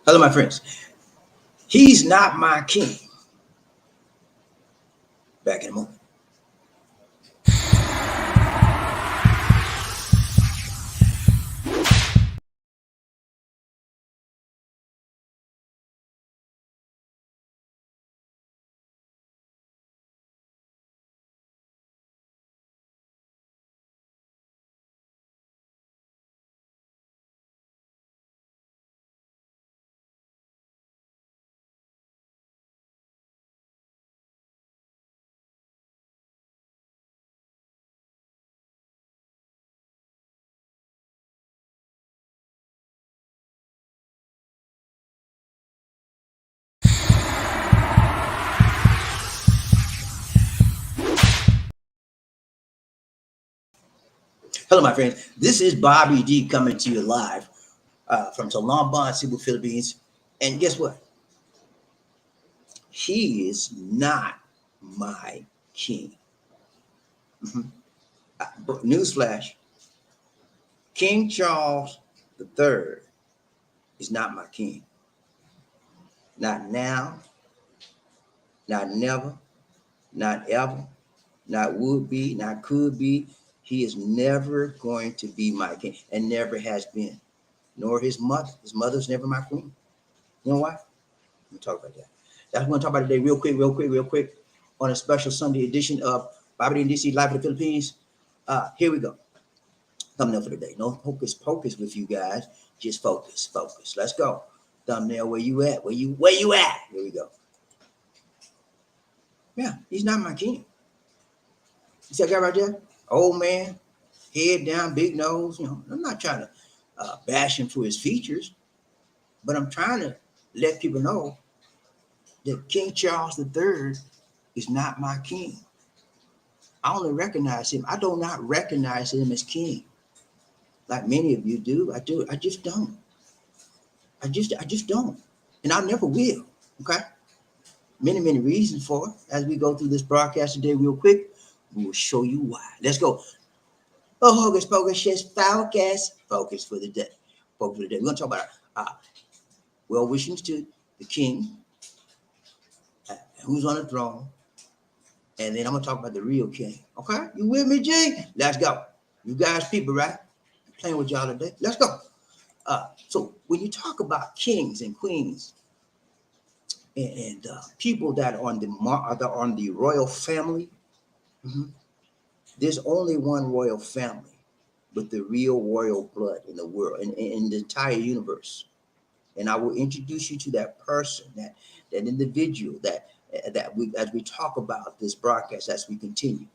Hello, my friends. He's not my king. Back in a moment. Hello, my friends. This is BobbieD coming to you live from Talambon, Cebu, Philippines. And guess what? He is not my king. Mhm. Newsflash: King Charles III is not my king. Not now, not never, not ever, not would be, not could be. He is never going to be my king and never has been, nor his mother. His mother's never my queen. You know why? We'll talk about that. That's what we're going to talk about today, real quick, on a special Sunday edition of BobbieD and DC Live in the Philippines. Here we go. Thumbnail for today. No hocus pocus with you guys. Just focus. Let's go. Thumbnail, where you at? Where you at? Here we go. Yeah, he's not my king. You see that guy right there? Old man, head down, big nose. You know, I'm not trying to bash him for his features, but I'm trying to let people know that King Charles III is not my king. I only recognize him. I do not recognize him as king, like many of you do. I do. I just don't. I just don't, and I never will. Okay. Many reasons for it. As we go through this broadcast today, real quick, we will show you why. Let's go. Oh, hocus pocus, just focus for the day. Focus for the day. We're gonna talk about well wishings to the king, who's on the throne, and then I'm gonna talk about the real king. Okay, you with me, G? Let's go. You guys, people, right? I'm playing with y'all today. Let's go. So when you talk about kings and queens and people that are on the royal family, mhm, there's only one royal family with the real royal blood in the world, in the entire universe. And I will introduce you to that person, that individual that we as we talk about this broadcast as we continue.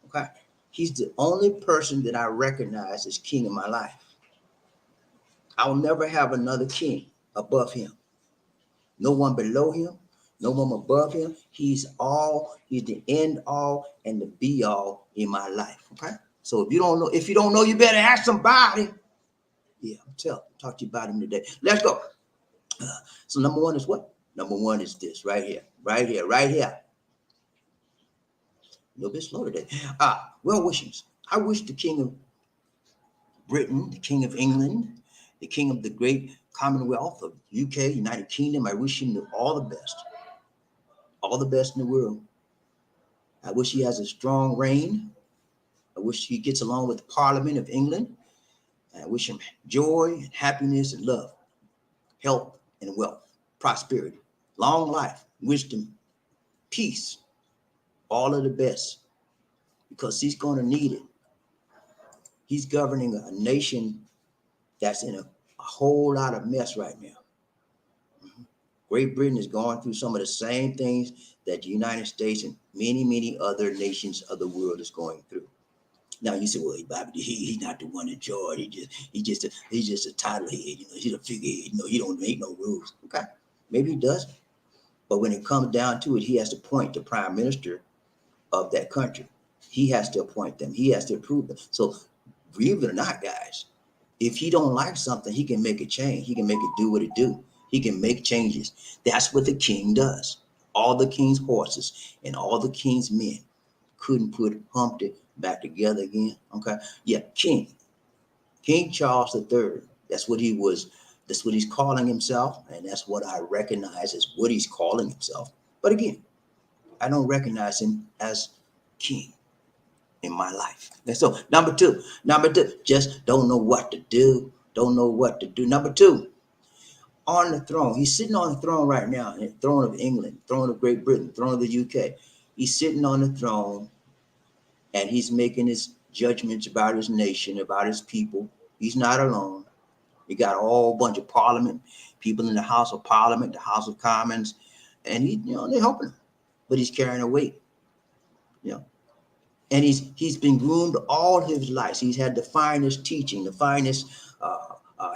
Okay, he's the only person that I recognize as king in my life. I'll never have another king above him. No one below him, no one above him. He's the end all and the be all in my life. Okay. So if you don't know, you better ask somebody. Yeah, talk to you about him today. Let's go. So number one is what? Number one is this right here, right here, right here. A little bit slow today. Well wishings. I wish the King of Britain, the King of England, the King of the great Commonwealth of UK, United Kingdom. I wish him all the best in the world. I wish he has a strong reign. I wish he gets along with the Parliament of England. And I wish him joy and happiness and love, health and wealth, prosperity, long life, wisdom, peace, all of the best, because he's going to need it. He's governing a nation that's in a whole lot of mess right now. Great Britain is going through some of the same things that the United States and many other nations of the world is going through. Now you say, well, Bobby, he's not the one in charge. He's just a title head. You know, he's a figurehead. You know, he don't make no rules. Okay, maybe he doesn't. But when it comes down to it, he has to appoint the prime minister of that country. He has to appoint them. He has to approve them. So believe it or not, guys, if he don't like something, he can make it change. He can make it do what it do. He can make changes. That's what the king does. All the king's horses and all the king's men couldn't put Humpty back together again. Okay. Yeah, King Charles III. That's what he was That's what he's calling himself, and that's what I recognize as what he's calling himself. But again, I don't recognize him as king in my life. And so number two, just don't know what to do. Don't know what to do. Number two, on the throne. He's sitting on the throne right now, the throne of England, throne of Great Britain, throne of the UK. He's sitting on the throne and he's making his judgments about his nation, about his people. He's not alone. He got a whole bunch of parliament, people in the House of Parliament, the House of Commons, and they're helping him. But he's carrying a weight, you know. And he's been groomed all his life. He's had the finest teaching, the finest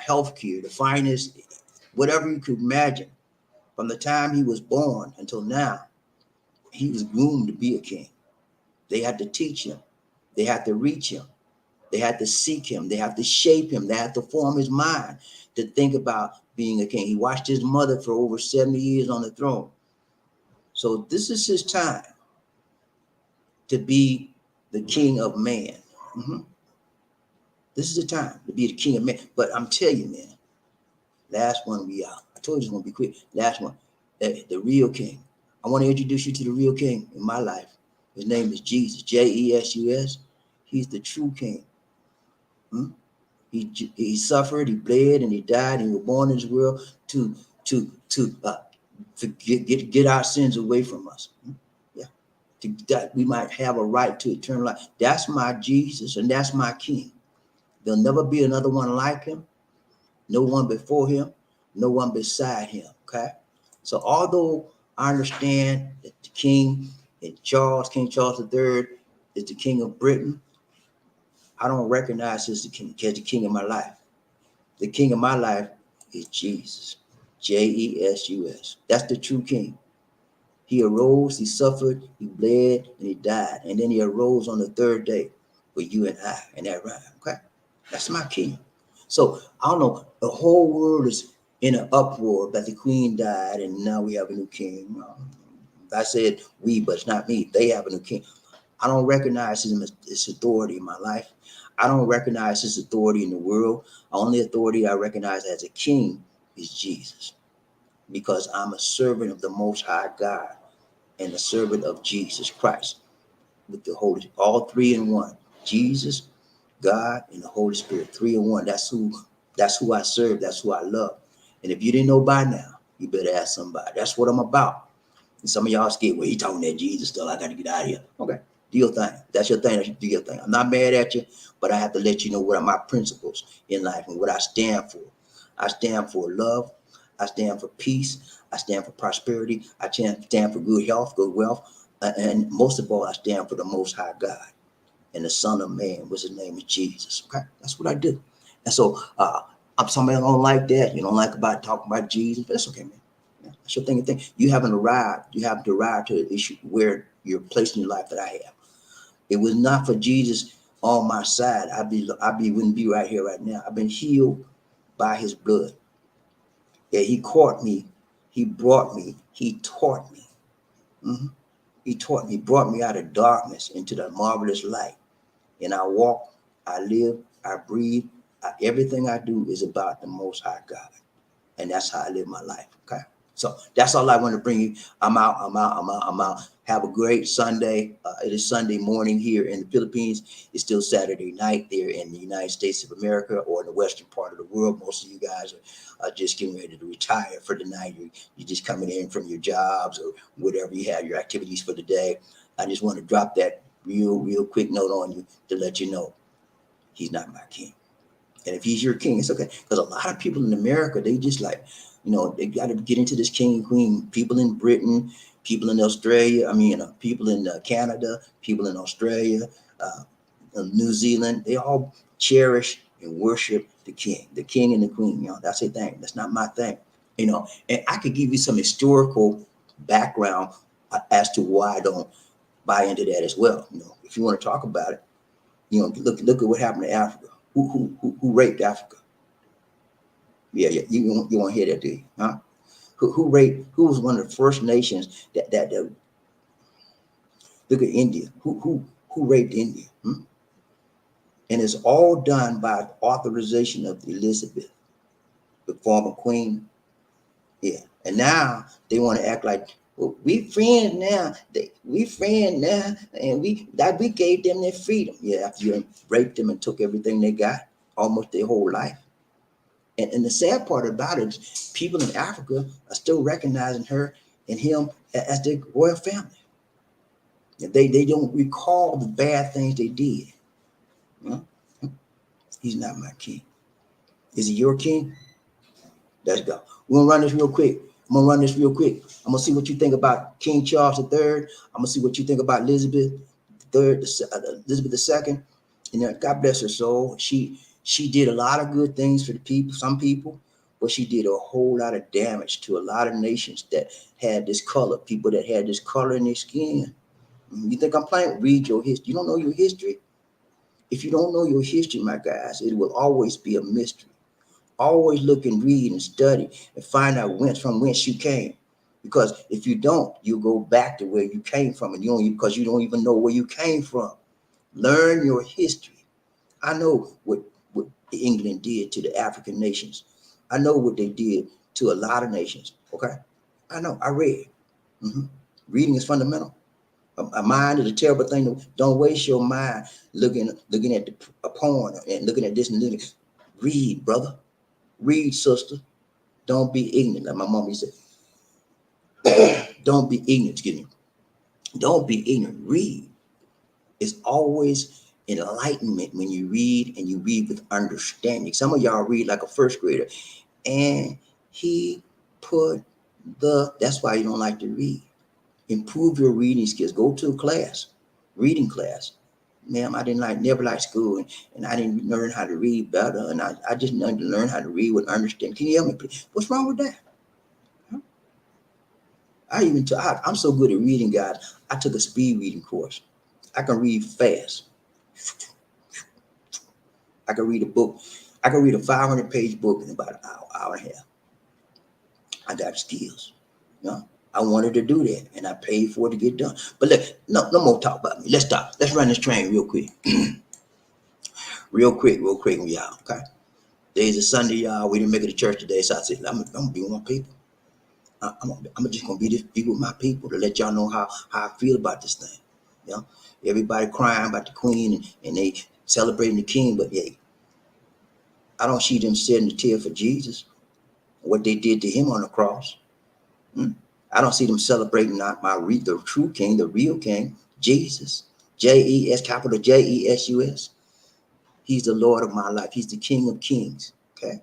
health care, the finest whatever you could imagine. From the time he was born until now, he was groomed to be a king. They had to teach him. They had to reach him. They had to seek him. They had to shape him. They had to form his mind to think about being a king. He watched his mother for over 70 years on the throne. So this is his time to be the king of man. Mm-hmm. This is the time to be the king of man. But I'm telling you, man, last one we out. I told you it's going to be quick. Last one, the real king. I want to introduce you to the real king in my life. His name is Jesus, Jesus. He's the true king. Hmm? He suffered, he bled, and he died, and he was born in this world to get our sins away from us. Yeah, that we might have a right to eternal life. That's my Jesus, and that's my King. There'll never be another one like him. No one before him, no one beside him. Okay, so although I understand that the King King Charles III, is the King of Britain, I don't recognize him as the king of my life. The king of my life is Jesus, Jesus. That's the true king. He arose, he suffered, he bled, and he died. And then he arose on the third day for you and I, and that rhyme. Okay? That's my king. So I don't know, the whole world is in an uproar that the queen died and now we have a new king. I said we, but it's not me. They have a new king. I don't recognize his authority in my life. I don't recognize his authority in the world. The only authority I recognize as a king is Jesus, because I'm a servant of the Most High God and a servant of Jesus Christ with the Holy, all three in one. Jesus, God, and the Holy Spirit, three in one. That's who I serve. That's who I love. And if you didn't know by now, you better ask somebody. That's what I'm about. And some of y'all scared, well, he talking that Jesus stuff. I got to get out of here. Okay, do your thing. That's your thing. Do your thing. I'm not mad at you, but I have to let you know what are my principles in life and what I stand for. I stand for love. I stand for peace. I stand for prosperity. I stand for good health, good wealth. And most of all, I stand for the Most High God and the Son of Man, which his name is Jesus. Okay, that's what I do. And so, I'm somebody don't like that. You don't like about talking about Jesus, but that's okay, man. That's your thing. You haven't arrived. You haven't arrived to the issue where you're placed in your life that I have. It was not for Jesus on my side, wouldn't be right here right now. I've been healed by his blood. Yeah, he caught me. He brought me. He taught me. Mhm. He taught me, brought me out of darkness into the marvelous light. And I walk, I live, I breathe. Everything I do is about the Most High God. And that's how I live my life. Okay. So that's all I want to bring you. I'm out. Have a great Sunday. It is Sunday morning here in the Philippines. It's still Saturday night there in the United States of America, or in the western part of the world. Most of you guys are just getting ready to retire for the night. You're just coming in from your jobs or whatever you have, your activities for the day. I just want to drop that real quick note on you to let you know he's not my king. And if he's your king, it's okay. Because a lot of people in America, they just like, they got to get into this king and queen. People in Britain, people in Australia, people in Canada, people in Australia, New Zealand, they all cherish and worship the king and the queen. That's their thing. That's not my thing. And I could give you some historical background as to why I don't buy into that as well. If you want to talk about it, look at what happened to Africa. Who raped Africa? Yeah, you want to hear that, do you? Huh? Who was one of the first nations that look at India? Who raped India? And it's all done by authorization of Elizabeth. the former queen. Yeah. And now they want to act like, well, we friends now. We friends now, and we gave them their freedom. Yeah, after you raped them and took everything they got, almost their whole life. And the sad part about it is people in Africa are still recognizing her and him as their royal family. They don't recall the bad things they did. Well, he's not my king. Is he your king? Let's go. We're gonna run this real quick. I'm gonna see what you think about King Charles III. I'm gonna see what you think about Elizabeth III, Elizabeth II. And God bless her soul. She did a lot of good things for the people, some people, but she did a whole lot of damage to a lot of nations that had this color, people that had this color in their skin. You think I'm playing? Read your history. You don't know your history? If you don't know your history, my guys, it will always be a mystery. Always look and read and study and find out from whence you came. Because if you don't, you go back to where you came from, and because you don't even know where you came from. Learn your history. I know what England did to the African nations. I know what they did to a lot of nations. Okay, I know. I read. Reading is fundamental. A mind is a terrible thing. Don't waste your mind looking at a porn and looking at this and looking. Read, brother. Read, sister. Don't be ignorant. Like my mom used to say, don't be ignorant. Excuse me. Don't be ignorant. Read. It's always enlightenment when you read, and you read with understanding. Some of y'all read like a first grader, and he put that's why you don't like to read. Improve your reading skills. Go to a class, reading class. Ma'am, I never liked school, and I didn't learn how to read better, and I just learned how to read with understanding. Can you help me, please? What's wrong with that? I'm so good at reading, guys. I took a speed reading course. I can read fast. I can read a book. I can read a 500-page book in about an hour and a half. I got skills. You know? I wanted to do that, and I paid for it to get done. But look, no more talk about me. Let's stop. Let's run this train real quick. real quick, y'all. Okay. Today's a Sunday, y'all. We didn't make it to church today, so I said, I'm gonna be with my people. I'm just gonna be with my people to let y'all know how I feel about this thing. You know, everybody crying about the queen and they celebrating the king, but hey, I don't see them shedding a tear for Jesus, what they did to him on the cross. I don't see them celebrating the true king, the real king, Jesus. Jes, capital Jesus. He's the Lord of my life. He's the King of kings. Okay.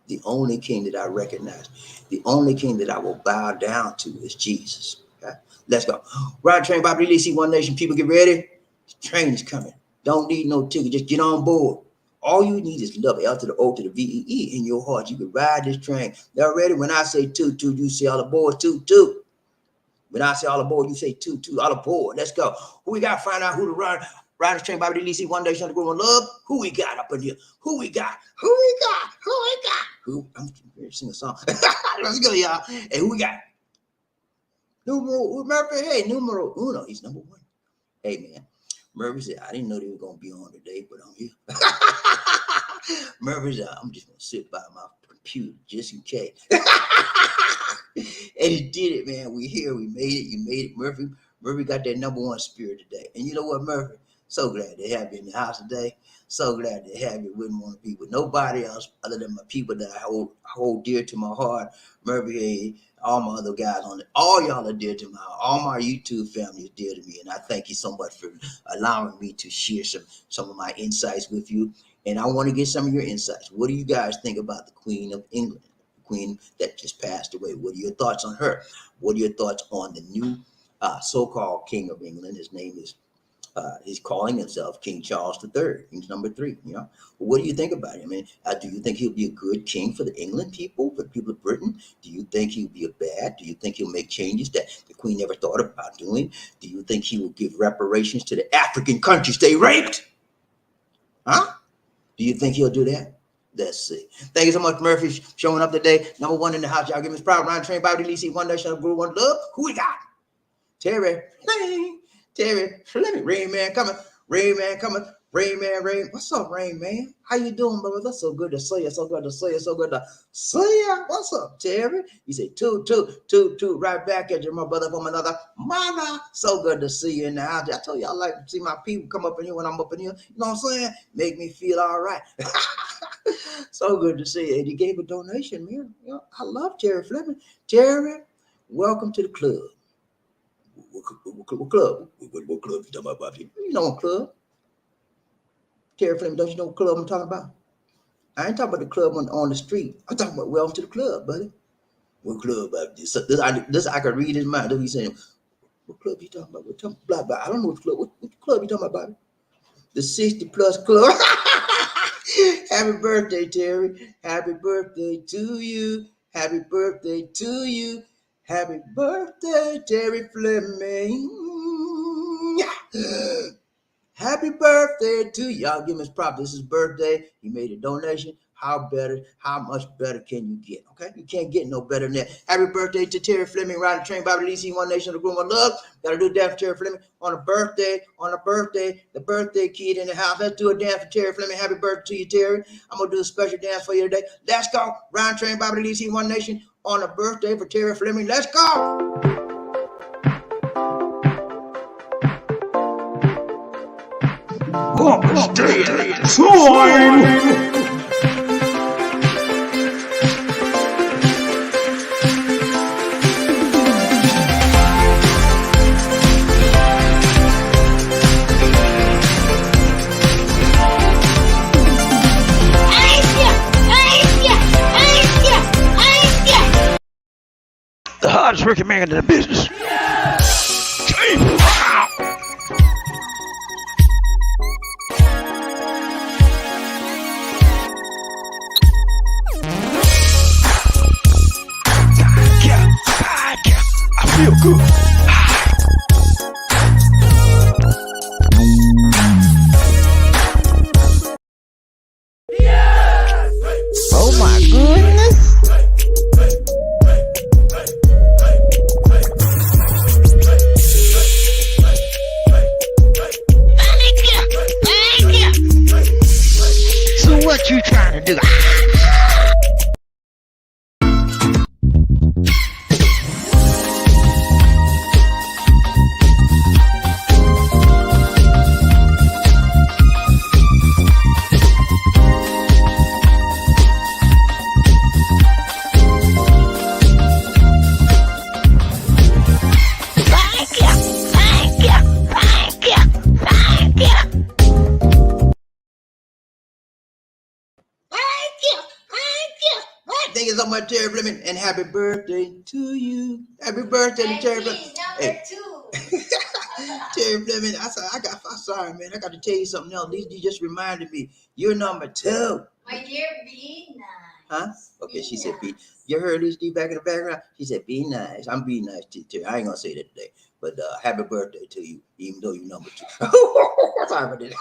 The only king that I recognize, the only king that I will bow down to is Jesus. Okay? Let's go. Ride train, BobbieD, see One Nation. People get ready. The train is coming. Don't need no ticket. Just get on board. All you need is love, L to the O to the VEE in your heart. You can ride this train. Y'all ready? When I say toot, toot, you say all aboard, toot, toot. When I say all aboard, you say toot, toot, all aboard. Let's go. Who we got? Find out who to ride this train, BobbieD, see One Nation, the Group of Love. Who we got up in here? Who we got? I'm going to sing a song. Let's go, y'all. Hey, who we got? Murphy. Hey, numero uno. He's number one. Hey, man. Murphy said, I didn't know they were going to be on today, but I'm here. Murphy said, I'm just going to sit by my computer just in case. And he did it, man. We here. We made it. You made it, Murphy. Murphy got that number one spirit today. And you know what, Murphy? So glad to have you in the house today. So glad to have you with one people. Nobody else other than my people that I hold dear to my heart. Murphy, all my other guys on it. All y'all are dear to my heart. All my YouTube family is dear to me. And I thank you so much for allowing me to share some of my insights with you. And I want to get some of your insights. What do you guys think about the Queen of England? The Queen that just passed away. What are your thoughts on her? What are your thoughts on the new so-called King of England? His name is he's calling himself King Charles III. He's number 3. You know, what do you think about him? I mean, do you think he'll be a good king for the England people, for the people of Britain? Do you think he'll be a bad? Do you think he'll make changes that the Queen never thought about doing? Do you think he will give reparations to the African countries they raped? Huh? Do you think he'll do that? Let's see. Thank you so much, Murphy, showing up today. Number 1 in the house. Y'all give me proud round train. BobbieD, see One Nation, Group One Love. Who we got? Terry. Let me. Rain Man coming. Rain Man, Rain. What's up, Rain Man? How you doing, brother? That's so good to see you. So good to see you. So good to see you. What's up, Terry? He said, toot, right back at you, my brother from another mother. So good to see you in the house. I told you I like to see my people come up in here when I'm up in here. You know what I'm saying? Make me feel all right. So good to see you. And he gave a donation, man. You know, I love Terry Fleming. Terry, welcome to the club. What club? What club you talking about, Bobby? You know what club? Terry Fleming, don't you know what club I'm talking about? I ain't talking about the club on the street. I'm talking about welcome to the club, buddy. What club? This I can read his mind. He's saying, what club you talking about? What talking about? I don't know what club. What club you talking about, Bobby? The 60 plus club. Happy birthday, Terry. Happy birthday to you. Happy birthday to you. Happy birthday, Terry Fleming. Happy birthday to y'all. Give him his props. This is his birthday. He made a donation. How much better can you get? Okay? You can't get no better than that. Happy birthday to Terry Fleming, riding the train, BobbieD, One Nation, the Groom of Love. Gotta do that for Terry Fleming on a birthday, the birthday kid in the house. Let's do a dance for Terry Fleming. Happy birthday to you, Terry. I'm gonna do a special dance for you today. Let's go. Ride train, BobbieD, One Nation on a birthday for Terry Fleming. Let's go. The hardest working man in the business. I feel good. Oh my goodness. So what you trying to do? Thank you so much, Terry Fleming, and happy birthday to you. Happy birthday to Terry Fleming. Number two. Terry Fleming, I'm sorry, man. I got to tell you something else. You just reminded me. You're number 2. My dear, be nice. Huh? Okay, she said be. You heard Lisa D back in the background? She said be nice. I'm being nice to Terry. I ain't gonna say that today, but happy birthday to you, even though you're number 2. Sorry about that.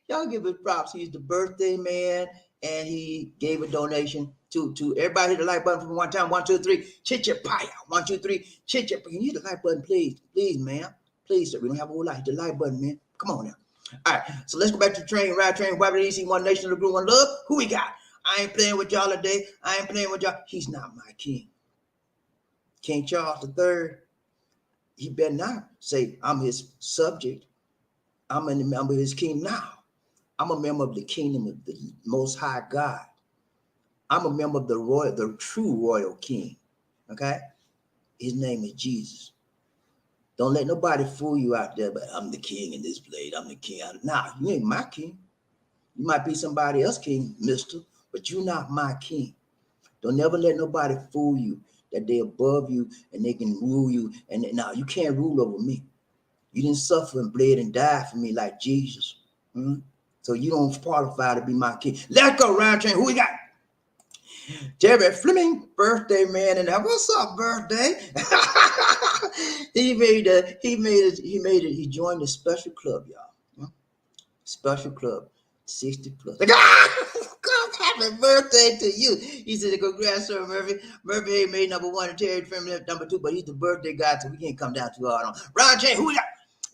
Y'all give him props. He's the birthday man, and he gave a donation to everybody. Hit the like button from one time. 1, 2, 3. Chit-chit-paya. 1, 2, 3. Chit-chit. Can you hit the like button, please? Please, man. Please, sir. We don't have a whole lot. Hit the like button, man. Come on now. All right. So let's go back to the train. Ride train. BobbieD, One Nation, the Group, One Love. Who we got? I ain't playing with y'all today. I ain't playing with y'all. He's not my king. King Charles III. He better not say I'm his subject. I'm a member of his kingdom now. I'm a member of the kingdom of the Most High God. I'm a member of the true royal king. Okay? His name is Jesus. Don't let nobody fool you out there, but I'm the king in this place. I'm the king. Nah, you ain't my king. You might be somebody else's king, mister, but you're not my king. Don't never let nobody fool you that they're above you and they can rule you. And now you can't rule over me. You didn't suffer and bled and died for me like Jesus. So you don't qualify to be my king. Let's go, round train. Who we got? Terry Fleming, birthday man, and what's up, birthday? He joined the special club, y'all. Special club, 60 plus. Happy birthday to you. He said, congrats, sir, Murphy. Murphy made number 1 and Terry Fleming number 2, but he's the birthday guy, so we can't come down too hard on. Round chain, who we got?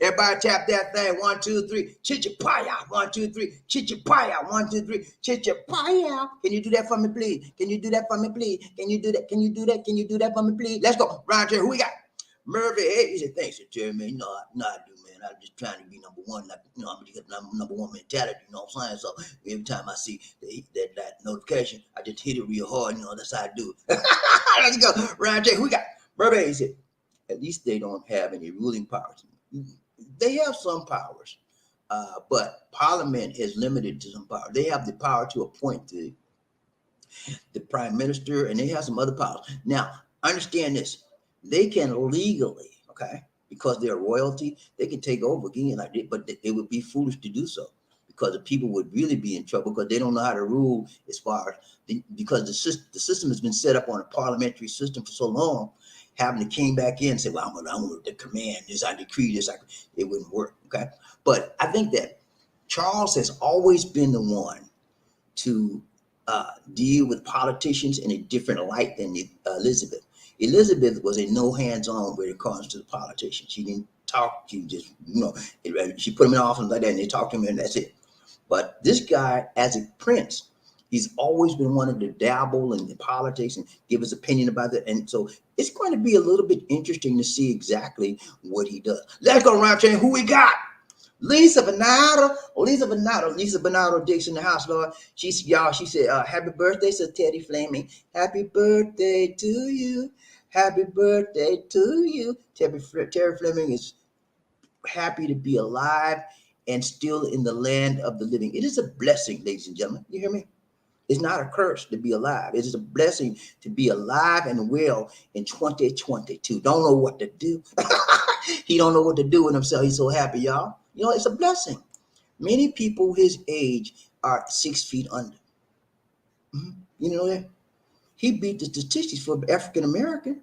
Everybody tap that thing. 1, 2, 3. Chichipaya. 1, 2, 3. Chichipaya. 1, 2, 3. Chichipaya. Can you do that for me, please? Can you do that for me, please? Can you do that? Can you do that? Can you do that for me, please? Let's go. Round here. Who we got? Murphy. Hey, he said, thanks, Terry, man. No, I do, man. I'm just trying to be number one. Like, I'm gonna get number one mentality. You know what I'm saying? So every time I see that notification, I just hit it real hard. That's how I do it. Let's go. Round here. Who we got? Murphy. He said, at least they don't have any ruling powers. They have some powers, but Parliament is limited to some power. They have the power to appoint the prime minister, and they have some other powers. Now, understand this: they can legally, okay, because they're royalty, they can take over again like that, but it would be foolish to do so because the people would really be in trouble because they don't know how to rule as far as because the system has been set up on a parliamentary system for so long. Having the king back in and say, well, I'm going to command this, I decree this, it wouldn't work, okay? But I think that Charles has always been the one to deal with politicians in a different light than Elizabeth. Elizabeth was a no hands-on when it comes to the politicians. She didn't talk, she just, she put them in office like that and they talked to him and that's it. But this guy, as a prince, he's always been wanting to dabble in the politics and give his opinion about it. And so it's going to be a little bit interesting to see exactly what he does. Let's go around chain. Who we got? Lisa Bernardo Dix in the house, Lord. She said, happy birthday, so Teddy Flaming. Happy birthday to you. Happy birthday to you. Terry Fleming is happy to be alive and still in the land of the living. It is a blessing, ladies and gentlemen. You hear me? It's not a curse to be alive. It is a blessing to be alive and well in 2022. Don't know what to do. He don't know what to do with himself. He's so happy, y'all. It's a blessing. Many people his age are 6 feet under. You know that? He beat the statistics for African American.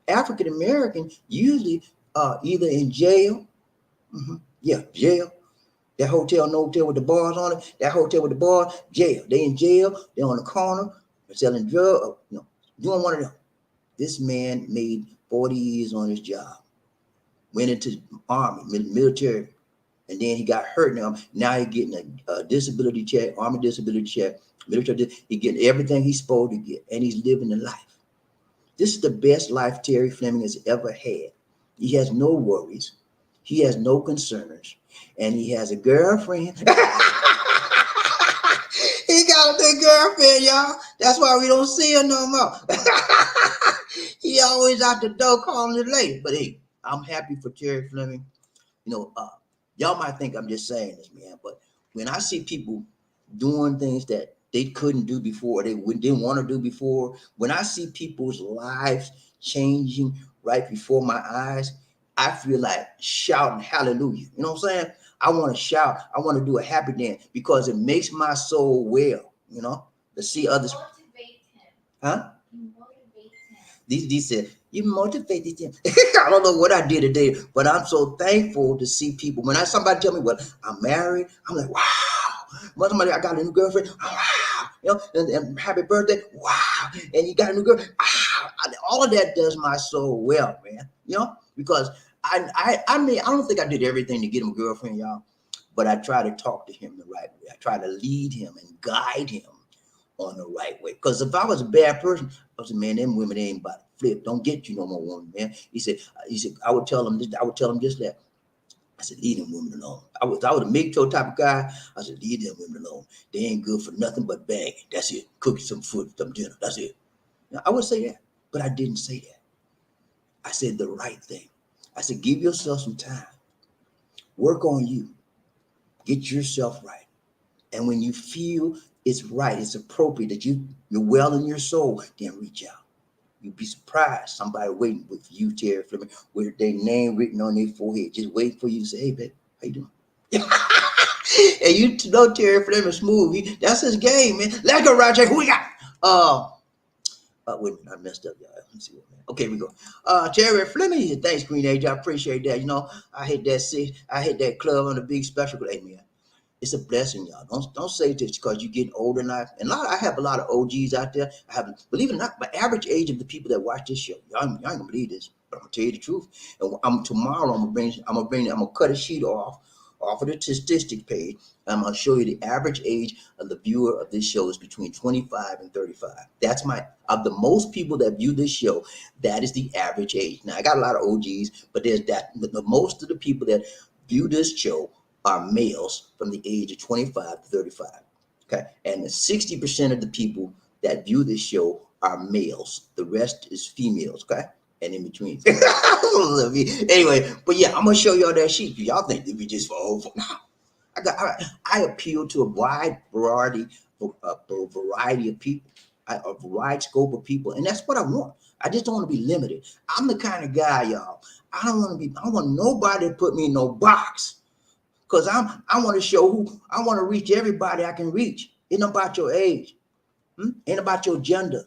African American usually either in jail. Jail. That hotel, no hotel with the bars on it. That hotel with the bars, jail. They in jail. They on the corner, selling drugs. Doing one of them. This man made 40 years on his job. Went into the army, military, and then he got hurt. Now he's getting a disability check, army disability check, military. He's getting everything he's supposed to get, and he's living the life. This is the best life Terry Fleming has ever had. He has no worries. He has no concerns. And he has a girlfriend. He got a big girlfriend, y'all. That's why we don't see her no more. He always out the door calling it late. But hey, I'm happy for Terry Fleming. Y'all might think I'm just saying this, man. But when I see people doing things that they couldn't do before, they didn't want to do before, when I see people's lives changing right before my eyes, I feel like shouting hallelujah. You know what I'm saying? I want to shout. I want to do a happy dance because it makes my soul well, to see others. Motivate him. Huh? You motivate him. These said, you motivated him. I don't know what I did today, but I'm so thankful to see people. When somebody tell me, well, I'm married, I'm like, wow. When somebody, I got a new girlfriend, wow. And happy birthday, wow. And you got a new girl, wow. All of that does my soul well, man. Because I don't think I did everything to get him a girlfriend, y'all, but I try to talk to him the right way. I try to lead him and guide him on the right way. Because if I was a bad person, I was man, them women ain't about to flip. Don't get you no more woman, man. He said, I would tell him this, just that. I said, leave them women alone. I was a MGTOW type of guy. I said, leave them women alone. They ain't good for nothing but banging. That's it. Cooking some food, some dinner. That's it. Now, I would say that, but I didn't say that. I said the right thing. I said, give yourself some time. Work on you. Get yourself right. And when you feel it's right, it's appropriate that you're well in your soul, then reach out. You'd be surprised. Somebody waiting with you, Terry Fleming, with their name written on their forehead, just waiting for you to say, hey, babe, how you doing? And you know Terry Fleming smooth. That's his game, man. Let's go, Roger. Who we got? Wait a minute, I messed up, y'all. Let me see what, man. Okay, we go. Terry Fleming, thanks, Green Age. I appreciate that. I hit that club on the big special. Hey, man, It's a blessing, y'all. Don't say this because you're getting older now. And I have a lot of OGs out there. I have, believe it or not, the average age of the people that watch this show, y'all ain't gonna believe this, but I'm gonna tell you the truth. And tomorrow I'm gonna cut a sheet off of the statistics page. I'm gonna show you the average age of the viewer of this show is between 25 and 35. That's of the most people that view this show, that is the average age. Now I got a lot of OGs, but there's that. The most of the people that view this show are males from the age of 25 to 35. Okay. And 60% of the people that view this show are males. The rest is females. Okay. And in between. Anyway, but yeah, I'm going to show y'all that sheet. Y'all think that we just for over. No. I appeal to a wide variety of people, a wide scope of people. And that's what I want. I just don't want to be limited. I'm the kind of guy, y'all. I don't want nobody to put me in no box. Because I want to show I want to reach everybody I can reach. It ain't about your age. Ain't about your gender.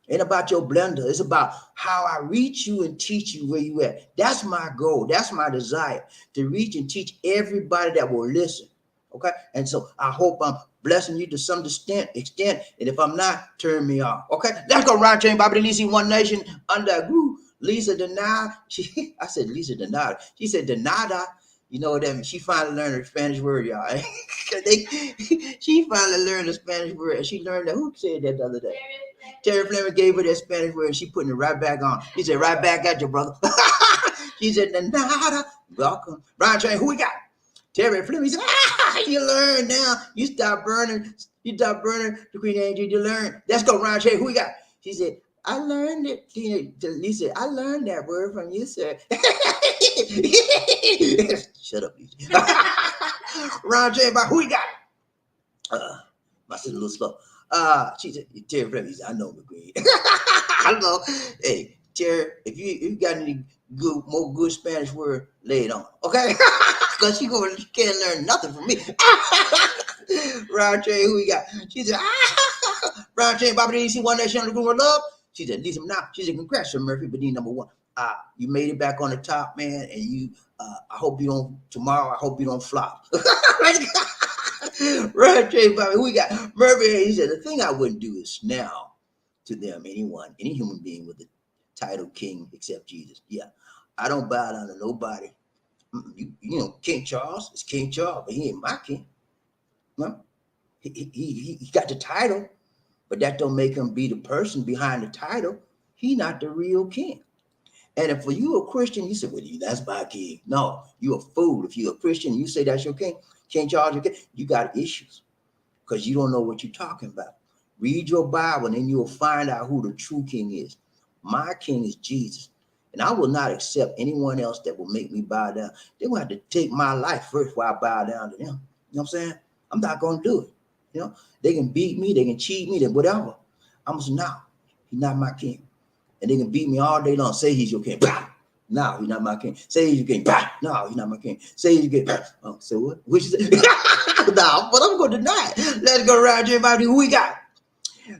Ain't about your blender. It's about how I reach you and teach you where you at. That's my goal. That's my desire, to reach and teach everybody that will listen. Okay? And so I hope I'm blessing you to some extent. And if I'm not, turn me off. Okay? Let's go round chain, BobbieD, One Nation, under a group. Lisa Denada. I said Lisa Denada. She said Denada. You know what that means? She finally learned her Spanish word, y'all. She finally learned the Spanish word. And she learned that. Who said that the other day? Terry Fleming gave her that Spanish word, and she putting it right back on. She said, right back at you, brother. She said, nada. Welcome. Brian Train, who we got? Terry Fleming. He said, you learn now. You stop burning the Queen Angel. You learn. Let's go, Ryan Train. Who we got? She said, I learned it. Lisa, I learned that word from you, sir. Shut up, Lisa. Ron J. Who we got? My sister a little slow. She said, Terry Fleming. He said, I know McGreen. I know. Hey, Terry, if you got any more good Spanish word, lay it on. Okay? Because she can't learn nothing from me. Ron J. Who we got? She said, Ron J. BobbieD, One Nation under Group of Love. She said, Lisa, now. She said, congrats, Murphy, but number one. You made it back on the top, man, and you. I hope you don't flop. Right, Jay Bobby, who we got? Murphy. He said, the thing I wouldn't do is now to them, any human being with the title king except Jesus. Yeah, I don't bow down to nobody. You know, King Charles is King Charles, but he ain't my king. No, he got the title, but that don't make him be the person behind the title. He not the real king. And if for you a Christian, you say, well, that's my king. No, you a fool. If you're a Christian, you say that's your king. King Charles, your king. You got issues because you don't know what you're talking about. Read your Bible and then you'll find out who the true king is. My king is Jesus. And I will not accept anyone else that will make me bow down. They will have to take my life first while I bow down to them. You know what I'm saying? I'm not going to do it. You know, they can beat me, they can cheat me, whatever. I'm just, no, he's not my king. And they can beat me all day long. Say he's your king. Bah! No, he's not my king. Say he's your king. Bah! No, he's not my king. Say he's your king. Bah! Oh, so what? Which is it? No, but I'm going to deny it. Let's go around here, everybody. Who we got?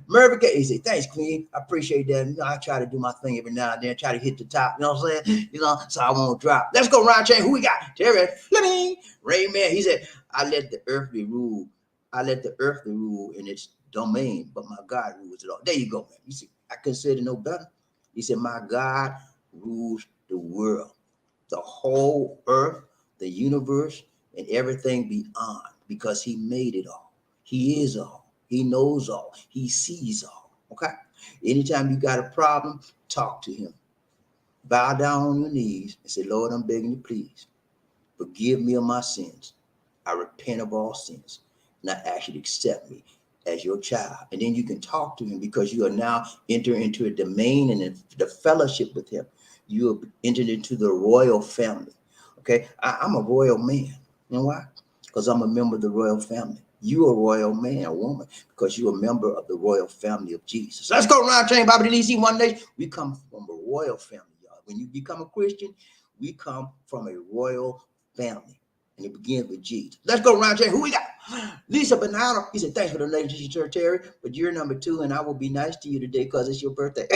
Murphy. He said, thanks, Queen. I appreciate that. You know, I try to do my thing every now and then, try to hit the top. You know what I'm saying? You know, so I won't drop. Let's go around chain. Who we got? Terry Fleming. Rayman. He said, I let the earthly rule in its domain, but my God rules it all. There you go, man. You see, I couldn't say it no better. He said, my God rules the world, the whole earth, the universe, and everything beyond, because he made it all. He is all. He knows all. He sees all. Okay? Anytime you got a problem, talk to him. Bow down on your knees and say, Lord, I'm begging you, please. Forgive me of my sins. I repent of all sins. And I ask you to accept me as your child. And then you can talk to him because you are now entering into a domain and the fellowship with him. You have entered into the royal family. Okay? I'm a royal man. You know why? Because I'm a member of the royal family. You're a royal man or woman because you're a member of the royal family of Jesus. Let's go around train, BobbieD, One Nation. We come from a royal family, y'all. When you become a Christian, we come from a royal family. And it begins with Jesus. Let's go around train. Who we got? Lisa Banana. He said, thanks for the lady, Terry, but you're number 2, and I will be nice to you today because it's your birthday.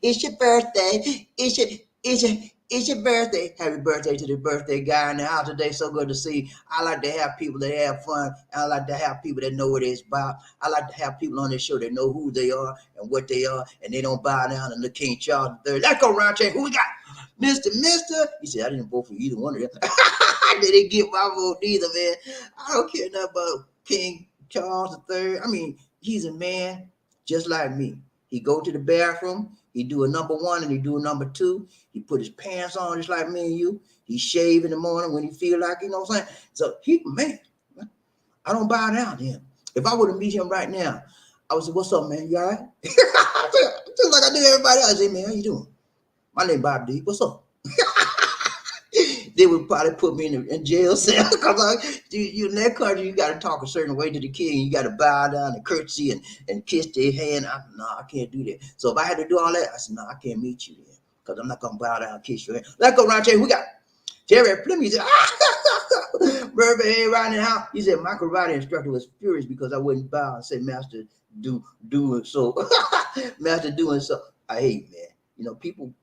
It's your birthday. It's It's your birthday. Happy birthday to the birthday guy in the house today. So good to see. I like to have people that have fun. I like to have people that know what it's about. I like to have people on this show that know who they are and what they are, and they don't bow down and look King Charles III. Let's go round check. Who we got? Mister. He said, I didn't vote for either one of them. I didn't get my vote either, man. I don't care nothing about King Charles III. I mean, he's a man just like me. He go to the bathroom. He do a number one and he do a number two. He put his pants on just like me and you. He shave in the morning when he feel like, you know what I'm saying? So he, man, I don't bow down to him. If I were to meet him right now, I would say, what's up, man? You all right? Just like I do everybody else. I say, man, how you doing? My name BobbieD. What's up? They would probably put me in jail cell because you in that country, you got to talk a certain way to the king. You got to bow down and curtsy and kiss their hand. I can't do that. So if I had to do all that, I said, no, I can't meet you then because I'm not going to bow down and kiss your hand. Let's go around here. We got Terry Fleming. He said, Murphy ain't right in the house. He said, my karate instructor was furious because I wouldn't bow and say, Master, doing so. Master doing so. I hate, man. You know, people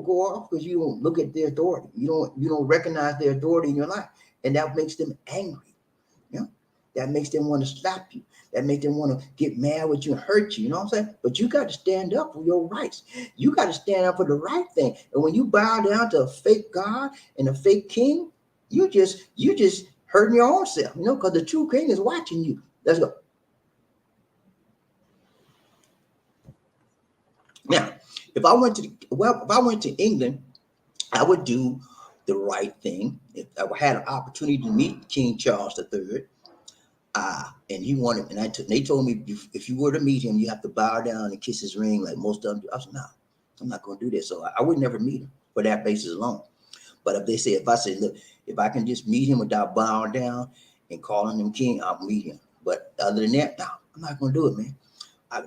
go off because you don't look at their authority. You don't recognize their authority in your life. And that makes them angry. You know, that makes them want to slap you. That makes them want to get mad with you and hurt you. You know what I'm saying? But you got to stand up for your rights. You got to stand up for the right thing. And when you bow down to a fake God and a fake king, you just hurting your own self, you know, because the true king is watching you. Let's go. Now, if I went to England, I would do the right thing. If I had an opportunity to meet King Charles III, and he wanted, and they told me if you were to meet him, you have to bow down and kiss his ring like most of them do. I said, no, I'm not going to do that. So I would never meet him for that basis alone. But if I say, look, if I can just meet him without bowing down and calling him king, I'll meet him. But other than that, no, I'm not going to do it, man.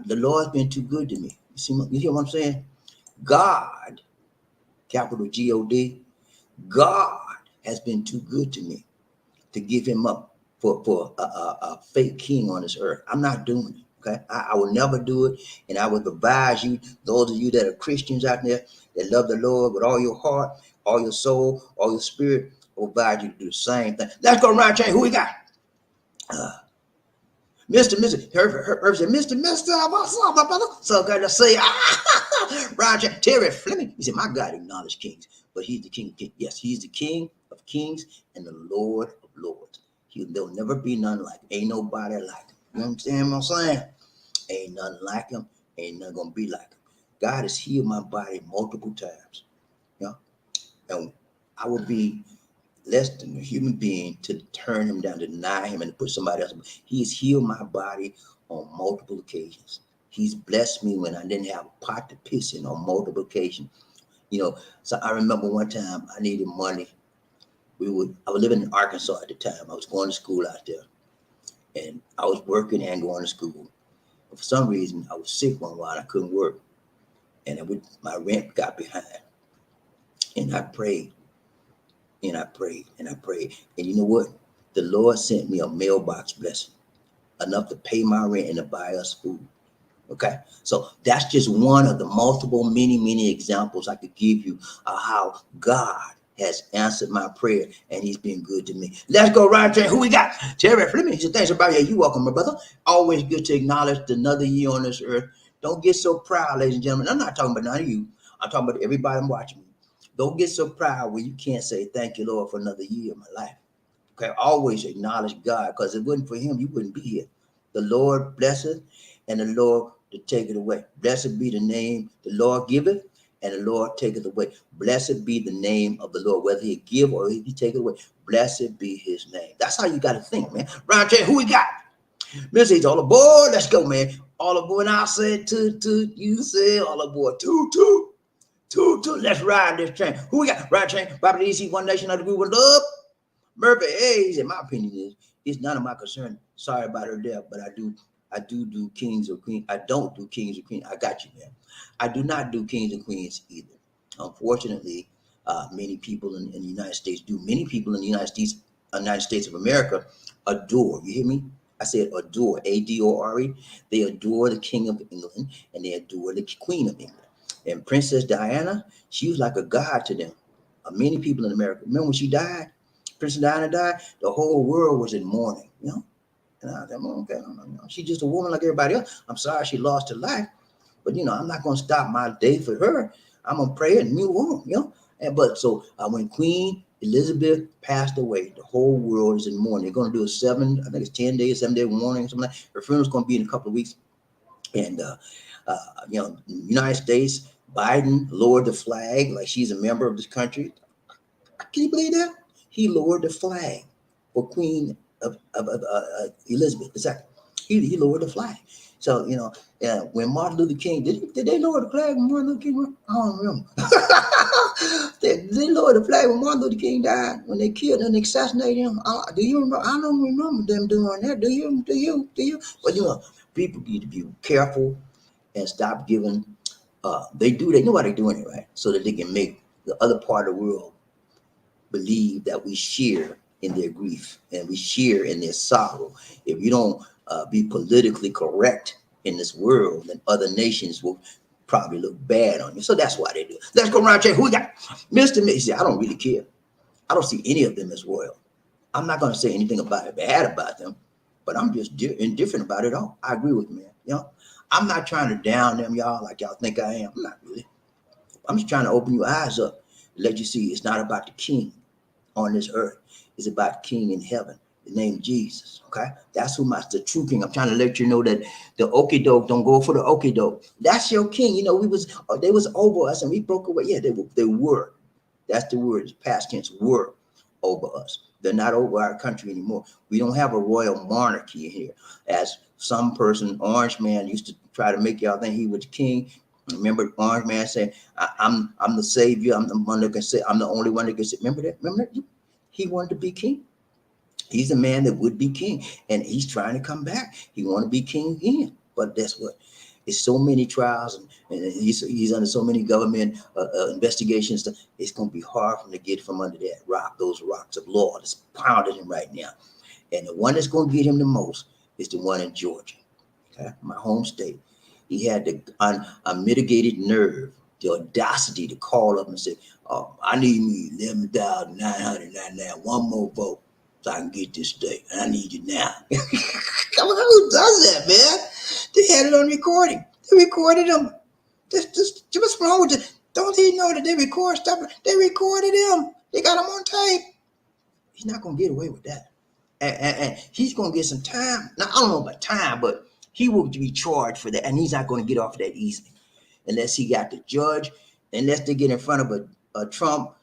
The Lord's been too good to me. You hear what I'm saying? God, capital G-O-D, God has been too good to me to give him up for a fake king on this earth. I'm not doing it, okay? I will never do it, and I would advise you, those of you that are Christians out there that love the Lord with all your heart, all your soul, all your spirit, I will advise you to do the same thing. Let's go around chain. Who we got? Mr. Herb said, Mr. What's up, my brother? So good to see you. Roger, Terry Fleming. He said, my God acknowledges kings, but he's the king of kings. Yes, he's the king of kings and the Lord of lords. There'll never be none like him. Ain't nobody like him. You understand what I'm saying? Ain't nothing like him. Ain't nothing gonna be like him. God has healed my body multiple times. You know? And I would be less than a human being to turn him down, to deny him, and to put somebody else. He's healed my body on multiple occasions. He's blessed me when I didn't have a pot to piss in on multiple occasions. You know, so I remember one time I needed money. I was living in Arkansas at the time. I was going to school out there, and I was working and going to school. But for some reason, I was sick one while. I couldn't work, and my rent got behind. And I prayed. And I prayed and I prayed. And you know what? The Lord sent me a mailbox blessing, enough to pay my rent and to buy us food. Okay. So that's just one of the multiple, many examples I could give you of how God has answered my prayer and he's been good to me. Let's go right there. Who we got? Terry Fleming. He said, thanks about you. You welcome, my brother. Always good to acknowledge another year on this earth. Don't get so proud, ladies and gentlemen. I'm not talking about none of you. I'm talking about everybody watching me. Don't get so proud when you can't say thank you, Lord, for another year of my life. Okay, always acknowledge God, because if it wasn't for him, you wouldn't be here. The Lord blesseth, and the Lord to take it away. Blessed be the name the Lord giveth, and the Lord taketh away. Blessed be the name of the Lord, whether he give or he take it away. Blessed be his name. That's how you got to think, man. Round here, who we got? Mrs. All aboard. Let's go, man. All aboard. And I said toot, you say all aboard. Toot. Let's ride this train. Who we got? Ride train. BobbieD, one nation under the group of love. Murphy, hey, in my opinion, it's none of my concern. Sorry about her death, but I do kings or queens. I don't do kings or queens. I got you, man. I do not do kings and queens either. Unfortunately, many people in the United States do. Many people in the United States of America adore. You hear me? I said adore. A-D-O-R-E. They adore the King of England and they adore the Queen of England. And Princess Diana, she was like a god to them. Many people in America. Remember when she died? Princess Diana died. The whole world was in mourning. And I said, okay, no. She's just a woman like everybody else. I'm sorry she lost her life, but I'm not going to stop my day for her. I'm gonna pray and move on. And but so when Queen Elizabeth passed away, the whole world is in mourning. They're going to do I think it's 10 days, 7 day mourning, something like that. Her funeral's going to be in a couple of weeks. And United States, Biden lowered the flag like she's a member of this country. Can you believe that? He lowered the flag for Queen Elizabeth II. He lowered the flag. So when Martin Luther King did they lower the flag when Martin Luther King went? I don't remember. they lowered the flag when Martin Luther King died, when they killed and assassinated him. Do you remember? I don't remember them doing that. Do you? But people need to be careful and stop giving. They know why they're doing it, right? So that they can make the other part of the world believe that we share in their grief and we share in their sorrow. If you don't be politically correct in this world, then other nations will probably look bad on you. So that's why they do it. Let's go around and check who we got. Mr. Missy, I don't really care. I don't see any of them as royal. I'm not going to say anything bad about them, but I'm just indifferent about it all. I agree with man. I'm not trying to down them, y'all, like y'all think I am. I'm not really. I'm just trying to open your eyes up, let you see it's not about the king on this earth. It's about the king in heaven, the name Jesus. Okay, that's the true king. I'm trying to let you know that the okie doke don't go for the okie doke. That's your king. They was over us and we broke away. Yeah, they were. That's the word. It's past tense. Were over us. They're not over our country anymore. We don't have a royal monarchy here, as some person, Orange Man, used to try to make y'all think he was king. Remember Orange Man saying, I'm the savior. I'm the one that can say, I'm the only one that can say. Remember that? He wanted to be king. He's the man that would be king. And he's trying to come back. He want to be king again. But that's what. It's so many trials and he's under so many government investigations. It's going to be hard for him to get from under that rock, those rocks of law that's pounding him right now. And the one that's going to get him the most is the one in Georgia, okay? My home state. He had the unmitigated nerve, the audacity to call up and say, I need me 11,999, one more vote so I can get this state. And I need it now. Come on, who does that, man? They had it on recording. They recorded him. What's wrong with it? Don't he know that they record stuff? They recorded him. They got him on tape. He's not going to get away with that. And he's going to get some time. Now, I don't know about time, but he will be charged for that. And he's not going to get off that easily unless he got the judge, unless they get in front of a Trump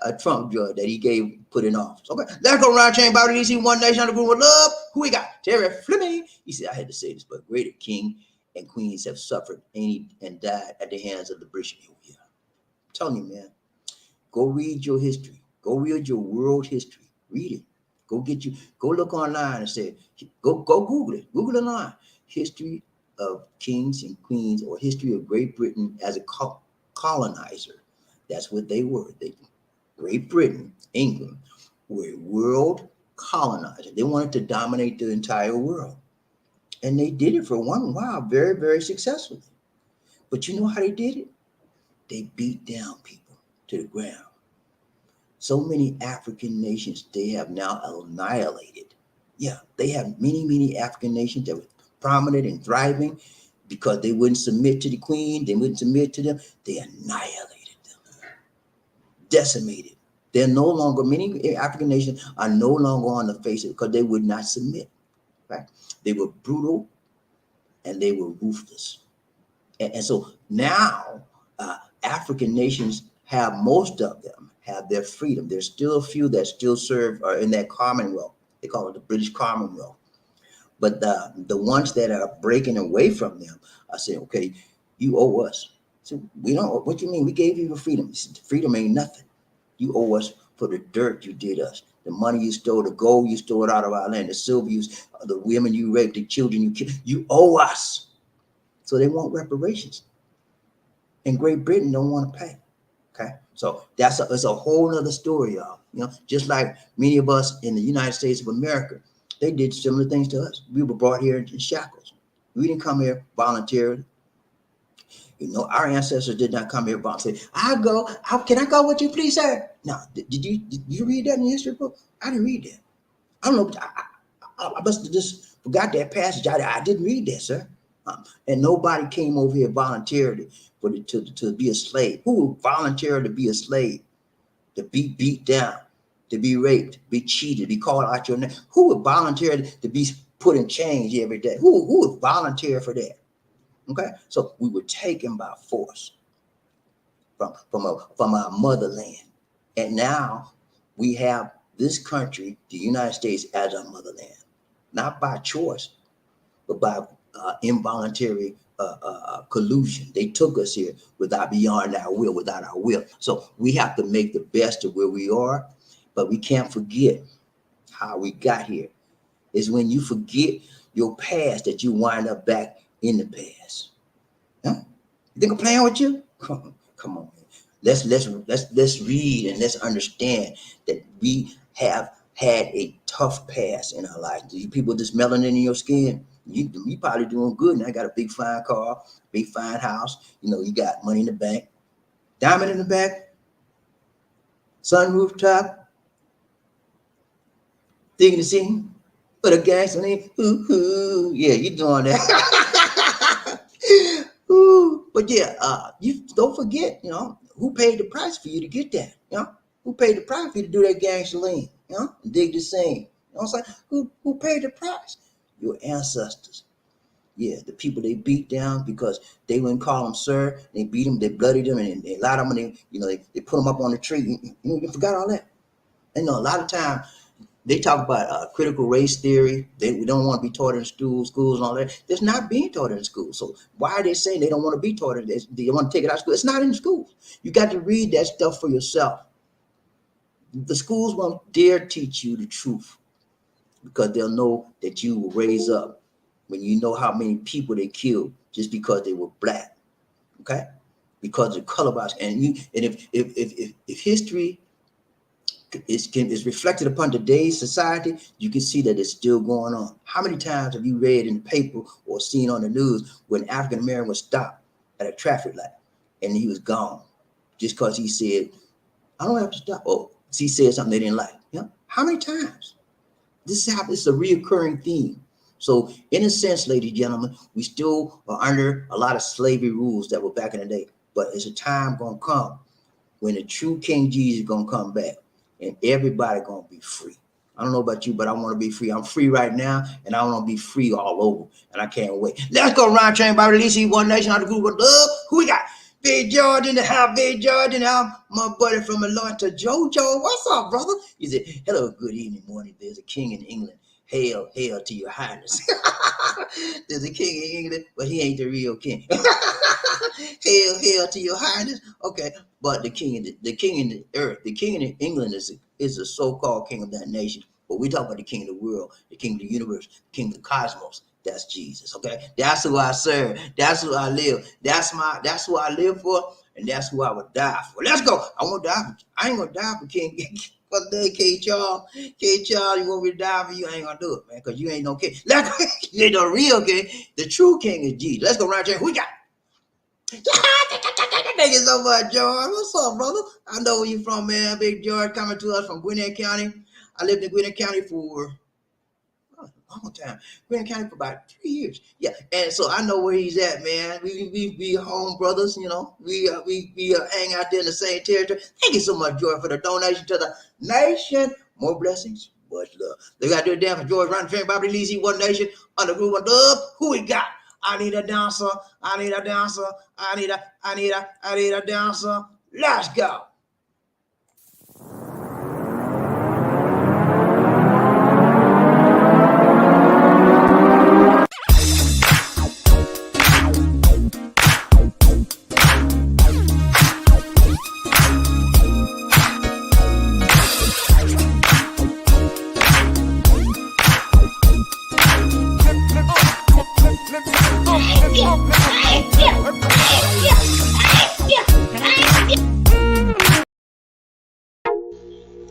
a Trump judge that he put in office. Okay, let's go around chain about DC, one nation under group of love. Who we got? Terry Fleming. He said, I had to say this, but greater king and queens have suffered and died at the hands of the British. I'm telling you, man, go read your history. Go read your world history. Read it. Go look online and say, go Google it. Google it online. History of kings and queens, or history of Great Britain as a colonizer. That's what they were. Great Britain, England, were a world colonizer. They wanted to dominate the entire world. And they did it for one while very, very successfully. But you know how they did it? They beat down people to the ground. So many African nations they have now annihilated. Yeah, they have many African nations that were prominent and thriving because they wouldn't submit to the queen. They wouldn't submit to them. They annihilated them, decimated. They're no longer, many African nations are no longer on the face of it because they would not submit. Right? They were brutal and they were ruthless. And so now African nations have, most of them have their freedom. There's still a few that still serve in that Commonwealth. They call it the British Commonwealth. But the ones that are breaking away from them are saying, okay, you owe us. So we don't, what you mean? We gave you the freedom. Freedom ain't nothing. You owe us for the dirt you did us. The money you stole, the gold you stole out of our land, the silver the women you raped, the children you killed. You owe us. So they want reparations. And Great Britain don't want to pay. Okay, so it's a whole nother story, y'all. Just like many of us in the United States of America, they did similar things to us. We were brought here in shackles. We didn't come here voluntarily. You know, our ancestors did not come here and say, "I'll go. Can I go with you, please, sir?" No. Did you read that in the history book? I didn't read that. I don't know. I must have just forgot that passage. I didn't read that, sir. And nobody came over here voluntarily to be a slave. Who would volunteer to be a slave? To be beat down, to be raped, be cheated, be called out your name? Who would volunteer to be put in chains every day? Who would volunteer for that? Okay, so we were taken by force from our motherland, and now we have this country, the United States, as our motherland, not by choice, but by involuntary collusion. They took us here beyond our will, without our will. So we have to make the best of where we are, but we can't forget how we got here. Is when you forget your past that you wind up back in the past. Huh? You think I'm playing with you? Come on. Let's read and let's understand that we have had a tough past in our life. You people just melanin in your skin, you probably doing good now. Got a big fine car, big fine house. You know, you got money in the bank, diamond in the back, sunroof top, digging the scene, put a gasoline. Ooh, yeah, you doing that. Ooh, but yeah, you don't forget, you know, who paid the price for you to get that? You know, who paid the price for you to do that gasoline? You know, and dig the scene. You know what I'm saying? Who paid the price? Your ancestors. Yeah, the people they beat down because they wouldn't call them sir. They beat them, they bloodied them, and they lied them, and they put them up on the tree. You forgot all that. And you know, a lot of time they talk about critical race theory. We don't want to be taught in schools and all that. It's not being taught in schools. So why are they saying they don't want to be taught it? They want to take it out of school. It's not in schools. You got to read that stuff for yourself. The schools won't dare teach you the truth because they'll know that you will raise up when you know how many people they killed just because they were black. Okay, because of the color of our skin. And if history is reflected upon today's society, you can see that it's still going on. How many times have you read in the paper or seen on the news when African American was stopped at a traffic light and he was gone just because he said, "I don't have to stop," or he said something they didn't like? You know, how many times? This is a reoccurring theme. So in a sense, ladies and gentlemen, we still are under a lot of slavery rules that were back in the day. But it's a time gonna come when the true King Jesus is gonna come back and everybody gonna be free. I don't know about you, but I want to be free. I'm free right now, and I want to be free all over, and I can't wait. Let's go, Ryan Train, BobbieD, One Nation, out of the group of love. Who we got? Big George in the house, Big George in the house. My buddy from Atlanta, Jojo. What's up, brother? He said, "Hello, good evening, morning. There's a king in England. Hail, hail to your highness." There's a king in England, but he ain't the real king. Hail, hail to your highness. Okay, but the king in the earth, the king in England is a so-called king of that nation. But we talk about the king of the world, the king of the universe, the king of the cosmos. That's Jesus. Okay, that's who I serve. That's who I live. That's who I live for, and that's who I would die for. Let's go. I won't die for. I ain't gonna die for King. Fuck that, K. Charles. K. Charles, you want me to die for you? I ain't gonna do it, man, because you ain't no king. Let's go. You ain't no real king. The true king is Jesus. Let's go, Ryan. Who we got? Thank you so much, George. What's up, brother? I know where you from, man. Big George coming to us from Gwinnett County. I lived in Gwinnett County for a long time. Gwinnett County for about 3 years. Yeah, and so I know where he's at, man. We be home brothers, you know. We hang out there in the same territory. Thank you so much, George, for the donation to the nation. More blessings, much love. They got to do it down for George, Ryan Train, BobbieD, One Nation, under group of love. Who we got? I need a dancer. I need a dancer. I need a dancer. Let's go.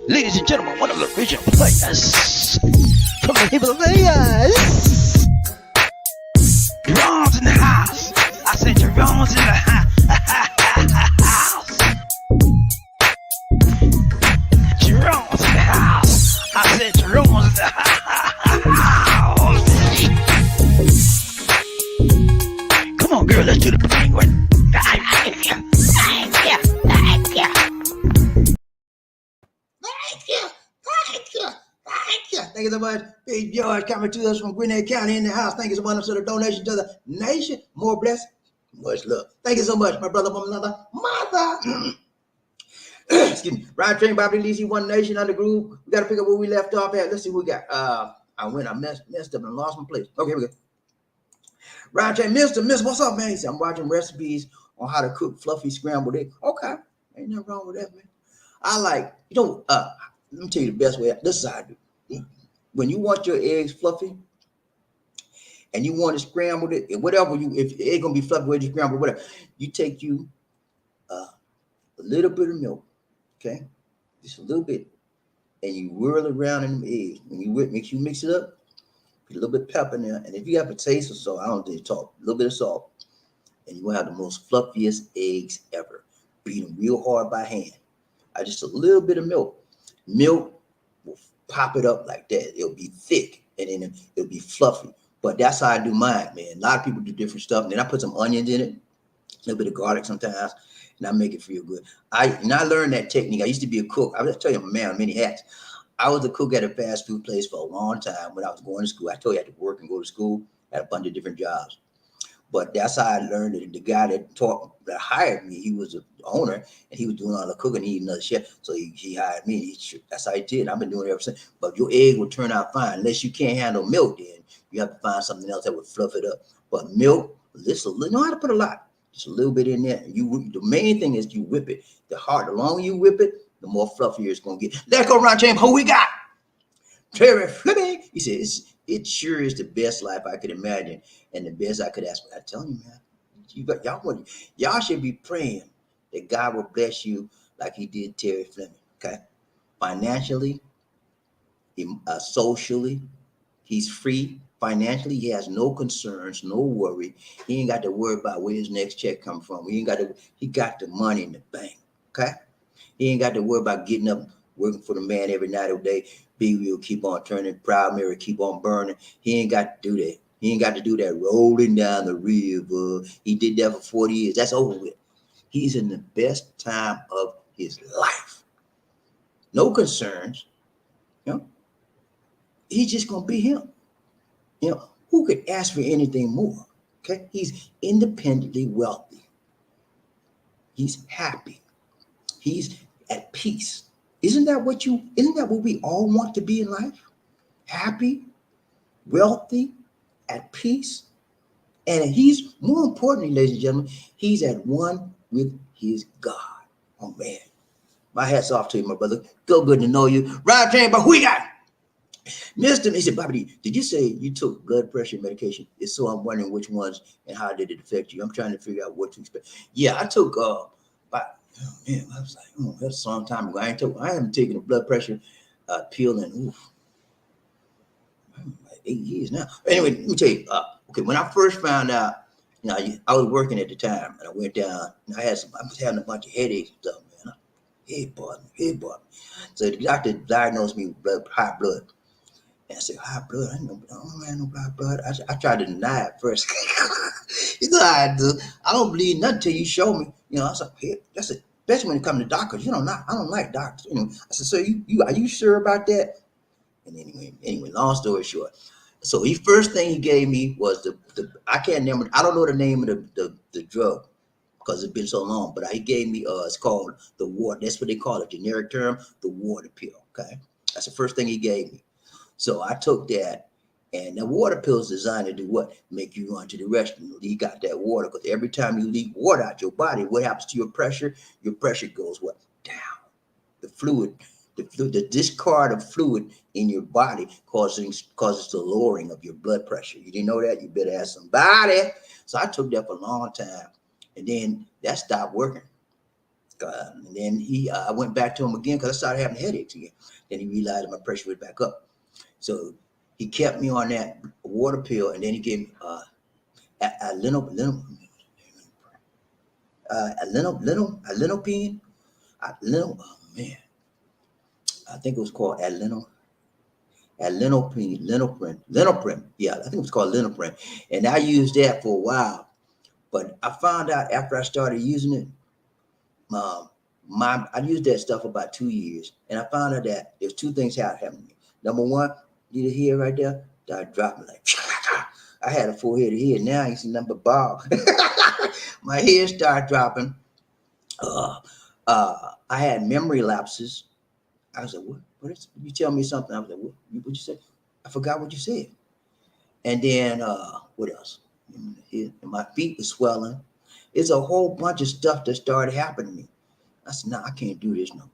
Ladies and gentlemen, one of the original players from the Himalayas. Jerome's in the house. I said Jerome's in the house. Thank you so much. Big George coming to us from Gwinnett County in the house. Thank you so much for the donation to the nation. More blessed. Much love. Thank you so much, my brother, my mother. Excuse me. Ryan Train, BobbieD, One Nation under group. We got to pick up where we left off at. Let's see what we got. I messed up and lost my place. Okay, here we go. Ryan Train, Mister, what's up, man? He said, I'm watching recipes on how to cook fluffy scrambled egg. Okay. Ain't nothing wrong with that, man. I like, let me tell you the best way. This is how I do. When you want your eggs fluffy and you want to scramble it, whatever if the egg gonna be fluffy, whether you scramble, whatever, you take a little bit of milk, okay, just a little bit, and you whirl it around in the eggs. When you mix it up, put a little bit of pepper in there, and if you have a taste of salt, I don't think salt, a little bit of salt, and you're gonna have the most fluffiest eggs ever. Beat them real hard by hand. Just a little bit of milk. Milk will pop it up like that. It'll be thick and then it'll be fluffy. But that's how I do mine, man. A lot of people do different stuff. And then I put some onions in it, a little bit of garlic sometimes, and I make it feel good. I learned that technique. I used to be a cook. I was telling you, I'm a man of many hats. I was a cook at a fast food place for a long time when I was going to school. I told you I had to work and go to school. I had a bunch of different jobs. But that's how I learned it. The guy that hired me, he was the owner, and he was doing all the cooking. He needed another chef, so he hired me. That's how he did. I've been doing it ever since. But your egg will turn out fine, unless you can't handle milk. Then you have to find something else that would fluff it up. But milk, you know how to put a lot, just a little bit in there. The main thing is you whip it. The longer you whip it, the more fluffier it's gonna get. Let's go around, James. Who we got? Terry Flipping. He says it sure is the best life I could imagine and the best I could ask for. I tell you, man, y'all should be praying that God will bless you like he did Terry Fleming. Okay, financially, socially, he's free. Financially, he has no concerns, no worry. He ain't got to worry about where his next check come from. He got the money in the bank. Okay, he ain't got to worry about getting up, working for the man every night of the day. Big wheel keep on turning, proud Mary keep on burning. He ain't got to do that. He ain't got to do that rolling down the river. He did that for 40 years. That's over with. He's in the best time of his life. No concerns. He's just gonna be him. Who could ask for anything more? Okay, he's independently wealthy. He's happy. He's at peace. Isn't that what we all want to be in life? Happy, wealthy, at peace. And he's, more importantly, ladies and gentlemen, he's at one with his God. Oh man. My hat's off to you, my brother. Feel good to know you. Ryan Train, but who we got? Mr. He said, BobbieD, did you say you took blood pressure medication? If so, I'm wondering which ones and how did it affect you? I'm trying to figure out what to expect. Yeah, I took I was like, that's a long time ago. I haven't taken a blood pressure pill in like 8 years now. Anyway, let me tell you. Okay, when I first found out, I was working at the time, and I went down. And I was having a bunch of headaches and stuff, man. Head bothered me. So the doctor diagnosed me with high blood. And I said, high blood? I don't have no high blood. I tried to deny it first. You know how I do. I don't believe nothing until you show me. I was like, hey, that's it. Especially when it comes to doctors. I don't like doctors. I said, so are you sure about that? And anyway, long story short. So the first thing he gave me was the I can't remember. I don't know the name of the drug because it's been so long. But he gave me it's called the water. That's what they call it, generic term, the water pill. Okay, that's the first thing he gave me. So I took that, and the water pill is designed to do what? Make you run to the restroom. You got that water because every time you leak water out your body, what happens to your pressure? Your pressure goes what? Down. The discard of fluid in your body causes the lowering of your blood pressure. You didn't know that? You better ask somebody. So I took that for a long time, and then that stopped working. And then I went back to him again because I started having headaches again. Then he realized my pressure was back up. So he kept me on that water pill, and then he gave me alinopine. Oh man, I think it was called Linoprin. Yeah, I think it was called Linoprin, and I used that for a while. But I found out after I started using it, I used that stuff for about 2 years, and I found out that there's two things happening to me. Number one, You the head right there? Started dropping like I had a full head of hair. Now you see nothing but bald. My hair started dropping. Uh, I had memory lapses. I was like, what is, you tell me something? I was like, what you say? I forgot what you said. And then what else? My feet were swelling. It's a whole bunch of stuff that started happening to me. I said, no, I can't do this no more.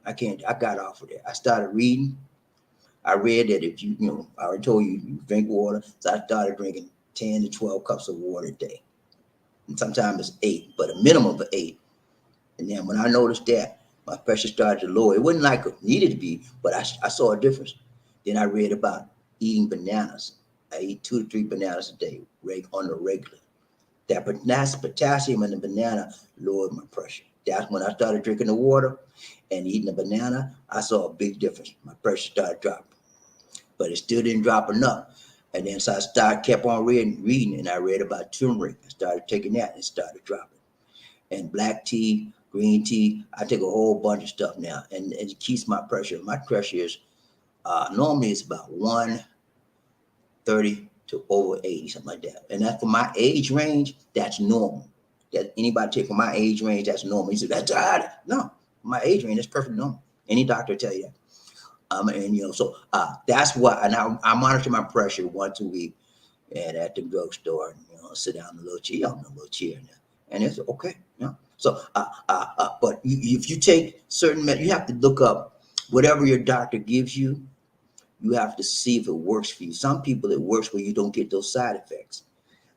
I can't. I got off of that. I started reading. I read that if I already told you, you drink water. So I started drinking 10 to 12 cups of water a day. And sometimes it's 8, but a minimum of 8. And then when I noticed that, my pressure started to lower. It wasn't like it needed to be, but I saw a difference. Then I read about eating bananas. I eat 2 to 3 bananas a day, on the regular. That potassium in the banana lowered my pressure. That's when I started drinking the water and eating the banana. I saw a big difference. My pressure started dropping, but it still didn't drop enough. And then so kept on reading, and I read about turmeric. I started taking that, and it started dropping. And black tea, green tea. I take a whole bunch of stuff now, and it keeps my pressure. My pressure is normally it's about 130 to over 80, something like that. And that's for my age range. That's normal. That anybody take for my age range, that's normal. You say that's high. No, my age range is perfectly normal. Any doctor will tell you that. So that's what, and I monitor my pressure once a week, and at the drugstore, sit down in a little chair, a little chair, and it's okay. So, but if you take certain you have to look up whatever your doctor gives you. You have to see if it works for you. Some people it works where you don't get those side effects.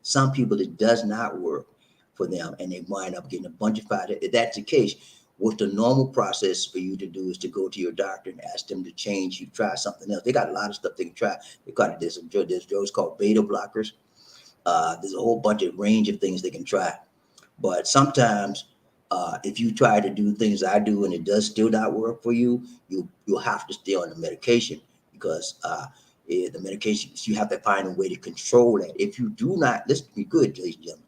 Some people it does not work for them, and they wind up getting a bunch of side effects. If that's the case, what the normal process for you to do is to go to your doctor and ask them to change you, try something else. They got a lot of stuff they can try. They got this drugs called beta blockers. There's a whole bunch of range of things they can try. But sometimes, if you try to do things I do and it does still not work for you, you'll have to stay on the medication because the medication you have to find a way to control that. If you do not, listen to me good, ladies and gentlemen.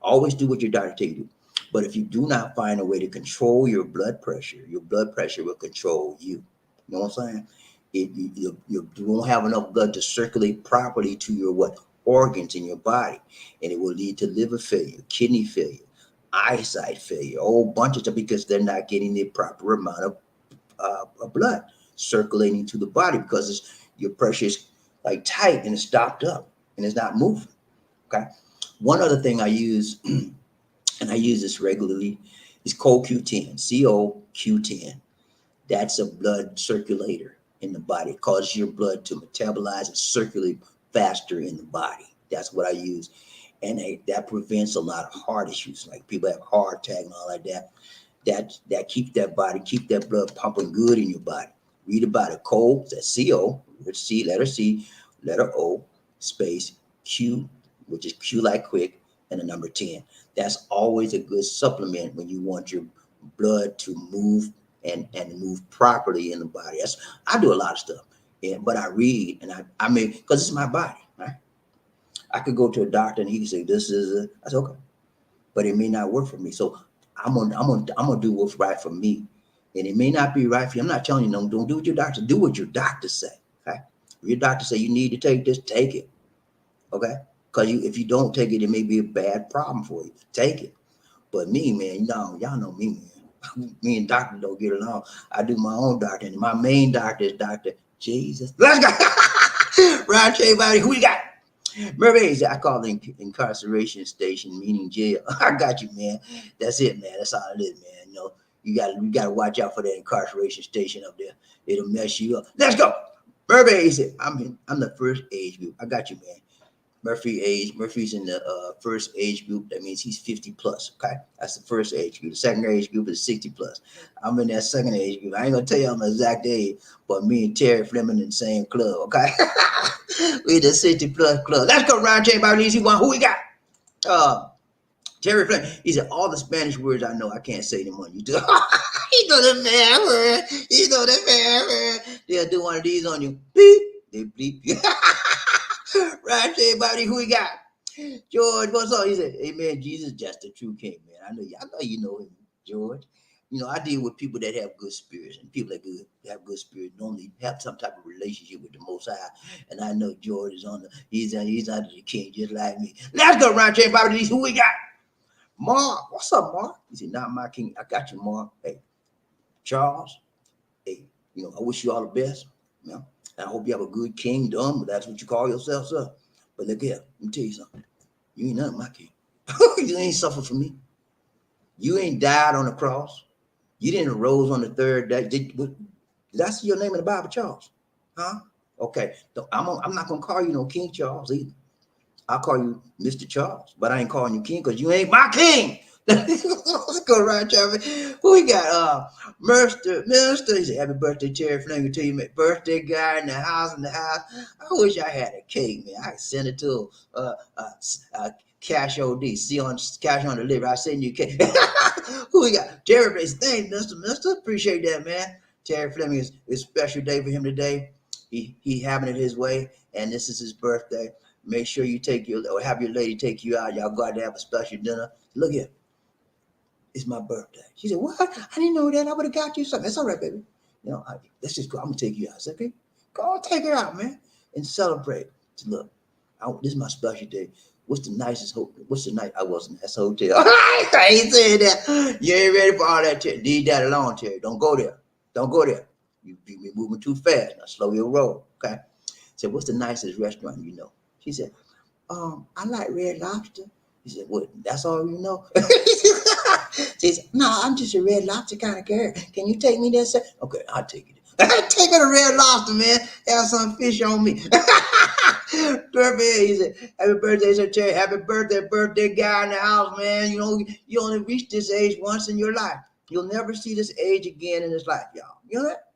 Always do what your doctor tells you to do. But if you do not find a way to control your blood pressure will control you. You know what I'm saying? If you don't have enough blood to circulate properly to your organs in your body, and it will lead to liver failure, kidney failure, eyesight failure, a whole bunch of stuff because they're not getting the proper amount of blood circulating to the body because your pressure is like tight and it's stopped up and it's not moving. Okay. One other thing I use, and I use this regularly, is CoQ10, CoQ10. That's a blood circulator in the body. It causes your blood to metabolize and circulate faster in the body. That's what I use. And that prevents a lot of heart issues. Like people have heart attack and all like that. That keeps that blood pumping good in your body. Read about it. That's CO, letter C, letter O, space Q, which is Q like quick, and the number 10. That's always a good supplement when you want your blood to move and move properly in the body. I do a lot of stuff, but I read and I mean, because it's my body, right? I could go to a doctor and he can say I said okay, but it may not work for me. So I'm gonna do what's right for me, and it may not be right for you. I'm not telling you don't do what your doctor do what your doctor say. Okay, if your doctor say you need to take this, take it. Okay, because if you don't take it, it may be a bad problem for you. Take it. But me, man, y'all know me, man. Me and doctor don't get along. I do my own doctor, and my main doctor is Dr. Jesus. Let's go. Round trade body, who we got? Mermaids, I call it incarceration station, meaning jail. I got you, man. That's it, man. That's all it is, man. You gotta watch out for that incarceration station up there. It'll mess you up. Let's go. Mermaids, I'm the first age group. I got you, man. Murphy's in the first age group. That means he's 50 plus. Okay, that's the first age group. The second age group is 60 plus. I'm in that second age group. I ain't gonna tell you my exact age, but me and Terry Fleming in the same club. Okay, we the 60 plus club. Let's go round table by easy one. Who we got? Terry Fleming. He said all the Spanish words I know I can't say them on you. Do. You know the man word. You know the man word. They'll do one of these on you. Beep. They bleep you. Right, everybody, who we got? George, what's up? He said, "Amen. Jesus, just the true King, man. I know you know him, George. I deal with people that have good spirits, and people that have good spirits normally have some type of relationship with the Most High. And I know George is he's under the king just like me. Let's go, Ron J. BobbieD. Who we got? Mark. What's up, Mark? He said, not my king. I got you, Mark. Hey, Charles. Hey, I wish you all the best. I hope you have a good kingdom. That's what you call yourself, sir. But look here, let me tell you something. You ain't nothing my king. You ain't suffered for me. You ain't died on the cross. You didn't rose on the third day. Did I see your name in the Bible, Charles? Huh? Okay. So I'm not gonna call you no King Charles either. I'll call you Mr. Charles, but I ain't calling you king because you ain't my king. Let's go right, Travis. Who we got? Minister. He said, happy birthday, Terry Fleming, to you, man. Birthday guy in the house, I wish I had a cake, man. I could send it to Cash OD. See on Cash on Delivery. I send you a cake. Who we got? Terry Fleming. Thanks, Mister. Appreciate that, man. Terry Fleming is a special day for him today. He having it his way, and this is his birthday. Make sure you have your lady take you out. Y'all go out to have a special dinner. Look here. It's my birthday. She said, what? I didn't know that. I would have got you something. That's all right, baby. Let's just go. I'm going to take you out. I said, okay? Go on, take her out, man. And celebrate. Said, look, this is my special day. What's the nicest hotel? What's the night? I wasn't. That's a hotel. I ain't saying that. You ain't ready for all that, Terry. Leave that alone, Terry. Don't go there. Don't go there. You be moving too fast. Now slow your roll, okay? Said, what's the nicest restaurant you know? She said, I like Red Lobster. He said, what, that's all you know? She said, no, I'm just a Red Lobster kind of girl. Can you take me there, sir? Okay, I'll take you there. Take her to Red Lobster, man. Have some fish on me. Birthday, he said, happy birthday, Sir Terry. Happy birthday guy in the house, man. You only reach this age once in your life. You'll never see this age again in this life, y'all. You know that?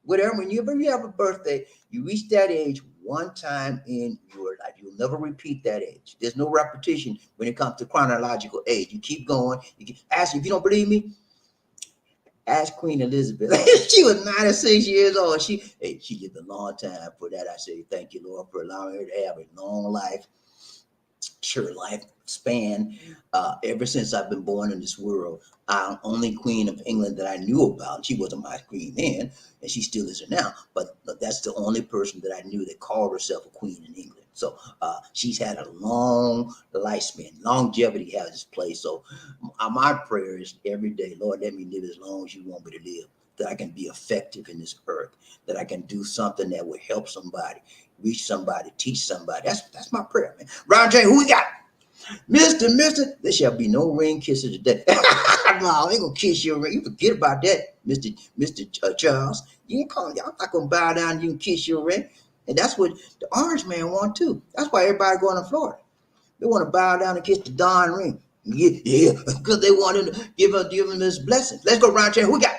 Whenever you have a birthday, you reach that age one time in your life. You'll never repeat that age. There's no repetition when it comes to chronological age. You keep going. Ask, if you don't believe me, ask Queen Elizabeth. She was 96 years old. She lived a long time. For that, I say thank you, Lord, for allowing her to have a long life. Sure, life span. Ever since I've been born in this world, I'm only Queen of England that I knew about. She wasn't my queen then, and she still isn't now. But that's the only person that I knew that called herself a queen in England. So she's had a long lifespan. Longevity has its place. So my prayer is every day, Lord, let me live as long as you want me to live. That I can be effective in this earth. That I can do something that will help somebody, reach somebody, teach somebody. That's my prayer, man. Ron J, who we got? Mister, there shall be no ring kisses today. No, I ain't gonna kiss your ring. You forget about that, Mr. Charles. You ain't calling. Y'all not gonna bow down and you kiss your ring. And that's what the orange man want too. That's why everybody going to Florida. They want to bow down and kiss the darn ring. Yeah, because they want him to give him his blessing. Let's go, Ron J. Who we got?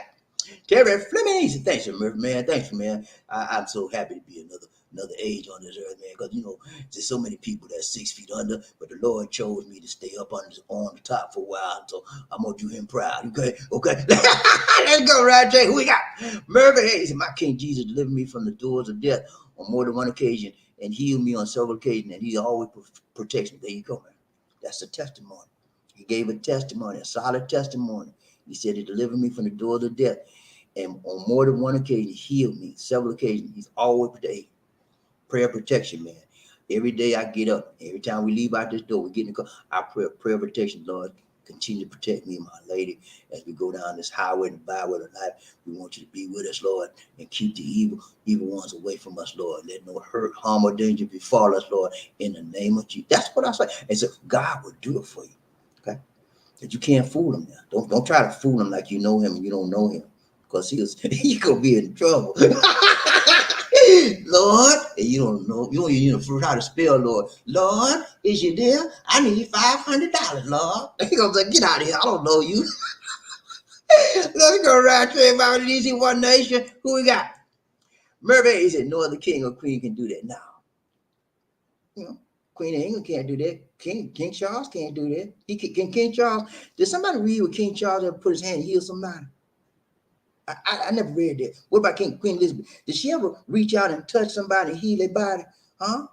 Terry Fleming. Thanks, Murphy, man. Thanks, man. I'm so happy to be another age on this earth, man, because there's so many people that's 6 feet under, but the Lord chose me to stay up on the top for a while, so I'm gonna do him proud. Okay. Let's go, Rod J. Who we got? Murphy. Hey, my King Jesus delivered me from the doors of death on more than one occasion and healed me on several occasions, and he always protects me. There you go, man. That's a testimony. He gave a testimony, a solid testimony. He said he delivered me from the doors of death, and on more than one occasion, he healed me. Several occasions, he's always protected. Prayer protection, man. Every day I get up, every time we leave out this door, we get in the car, I pray prayer protection. Lord, continue to protect me and my lady as we go down this highway and byway of life. We want you to be with us, Lord, and keep the evil ones away from us, Lord. Let no hurt, harm, or danger befall us, Lord, in the name of Jesus. That's what I say. And so God will do it for you. Okay? That you can't fool him now. Don't try to fool him like you know him and you don't know him. Because he gonna be in trouble. Lord, and you don't even know how to spell Lord. Lord, is you there? I need $500, Lord. He gonna say, get out of here. I don't know you. Let's go right there about the easy one nation. Who we got? Murphy, he said, no other king or queen can do that now. Queen of England can't do that. King Charles can't do that. King Charles, did somebody read what King Charles ever put his hand and heal somebody? I never read that. What about Queen Elizabeth? Did she ever reach out and touch somebody and heal their body? Huh?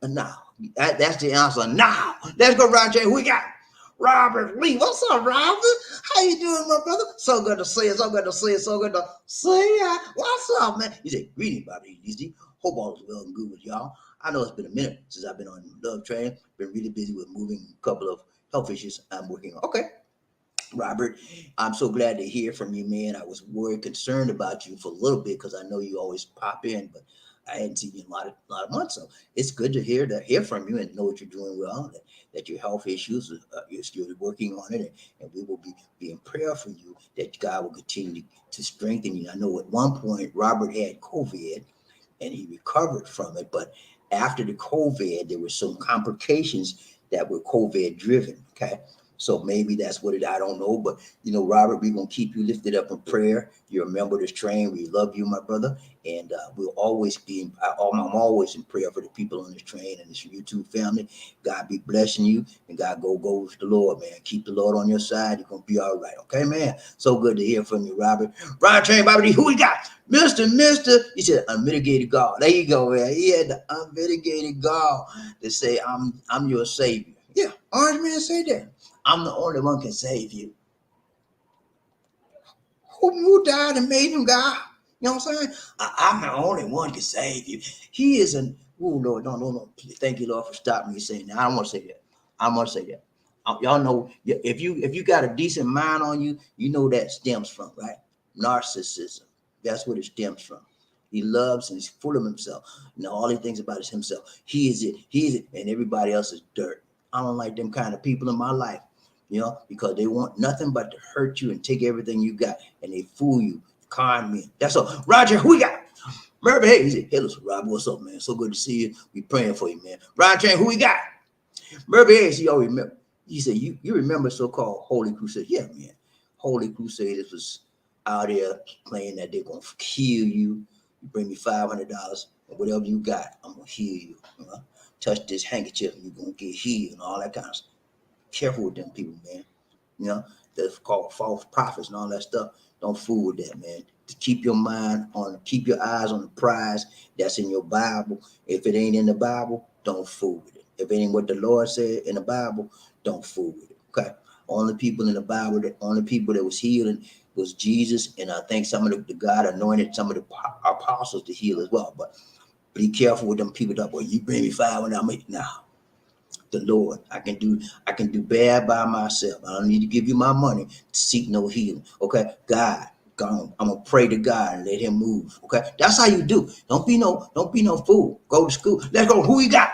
No. That's the answer. Now. Let's go, Ron J. Who we got? Robert Lee. What's up, Robert? How you doing, my brother? So good to see you. So good to see you. So good to see ya. What's up, man? He said, greeting, Bobby D. Hope all is well and good with y'all. I know it's been a minute since I've been on Love Train. Been really busy with moving a couple of health issues I'm working on. Okay. Robert, I'm so glad to hear from you, man. I was worried, concerned about you for a little bit because I know you always pop in, but I hadn't seen you in a lot of months. So it's good to hear from you and know that you're doing well, that your health issues, you're still working on it, and we will be in prayer for you that God will continue to strengthen you. I know at one point Robert had COVID and he recovered from it, but after the COVID, there were some complications that were COVID driven. Okay. So maybe that's what I don't know. But, Robert, we're going to keep you lifted up in prayer. You're a member of this train. We love you, my brother. And we'll always I'm always in prayer for the people on this train and this YouTube family. God be blessing you. And God go with the Lord, man. Keep the Lord on your side. You're going to be all right. Okay, man? So good to hear from you, Robert. Ryan Train, BobbieD, who we got? Mister. He said, unmitigated God. There you go, man. He had the unmitigated God to say, I'm your savior. Yeah, Orange Man said that. I'm the only one can save you. Who died and made him God? You know what I'm saying? I'm the only one can save you. He is an, oh, Lord, no. Thank you, Lord, for stopping me saying that. I don't want to say that. I want to say that. Y'all know, if you got a decent mind on you, you know that stems from, right? Narcissism. That's what it stems from. He loves and he's full of himself. All he thinks about is himself. He is it, and everybody else is dirt. I don't like them kind of people in my life. Because they want nothing but to hurt you and take everything you got, and they fool you, con me. That's all. Roger, who we got? Murphy, hey, he said, hey, listen, Rob, what's up, man? So good to see you. We praying for you, man. Roger, who we got? Murphy, hey, he always remember. He said, you remember so-called Holy Crusade? Yeah, man. Holy Crusaders was out there playing that they're going to heal you. You bring me $500 and whatever you got, I'm going to heal you. Touch this handkerchief and you're going to get healed and all that kind of stuff. Careful with them people, man. That's called false prophets and all that stuff. Don't fool with that, man. Keep your eyes on the prize that's in your Bible. If it ain't in the Bible, don't fool with it. If it ain't what the Lord said in the Bible, don't fool with it. Okay. Only people in the Bible, only people that was healing was Jesus, and I think some of the God anointed some of the apostles to heal as well. But be careful with them people that, well, you bring me fire when I'm now. The Lord, I can do bad by myself. I don't need to give you my money to seek no healing. Okay, God, I'm gonna pray to God and let Him move. Okay, that's how you do. Don't be no fool. Go to school. Let's go. Who we got?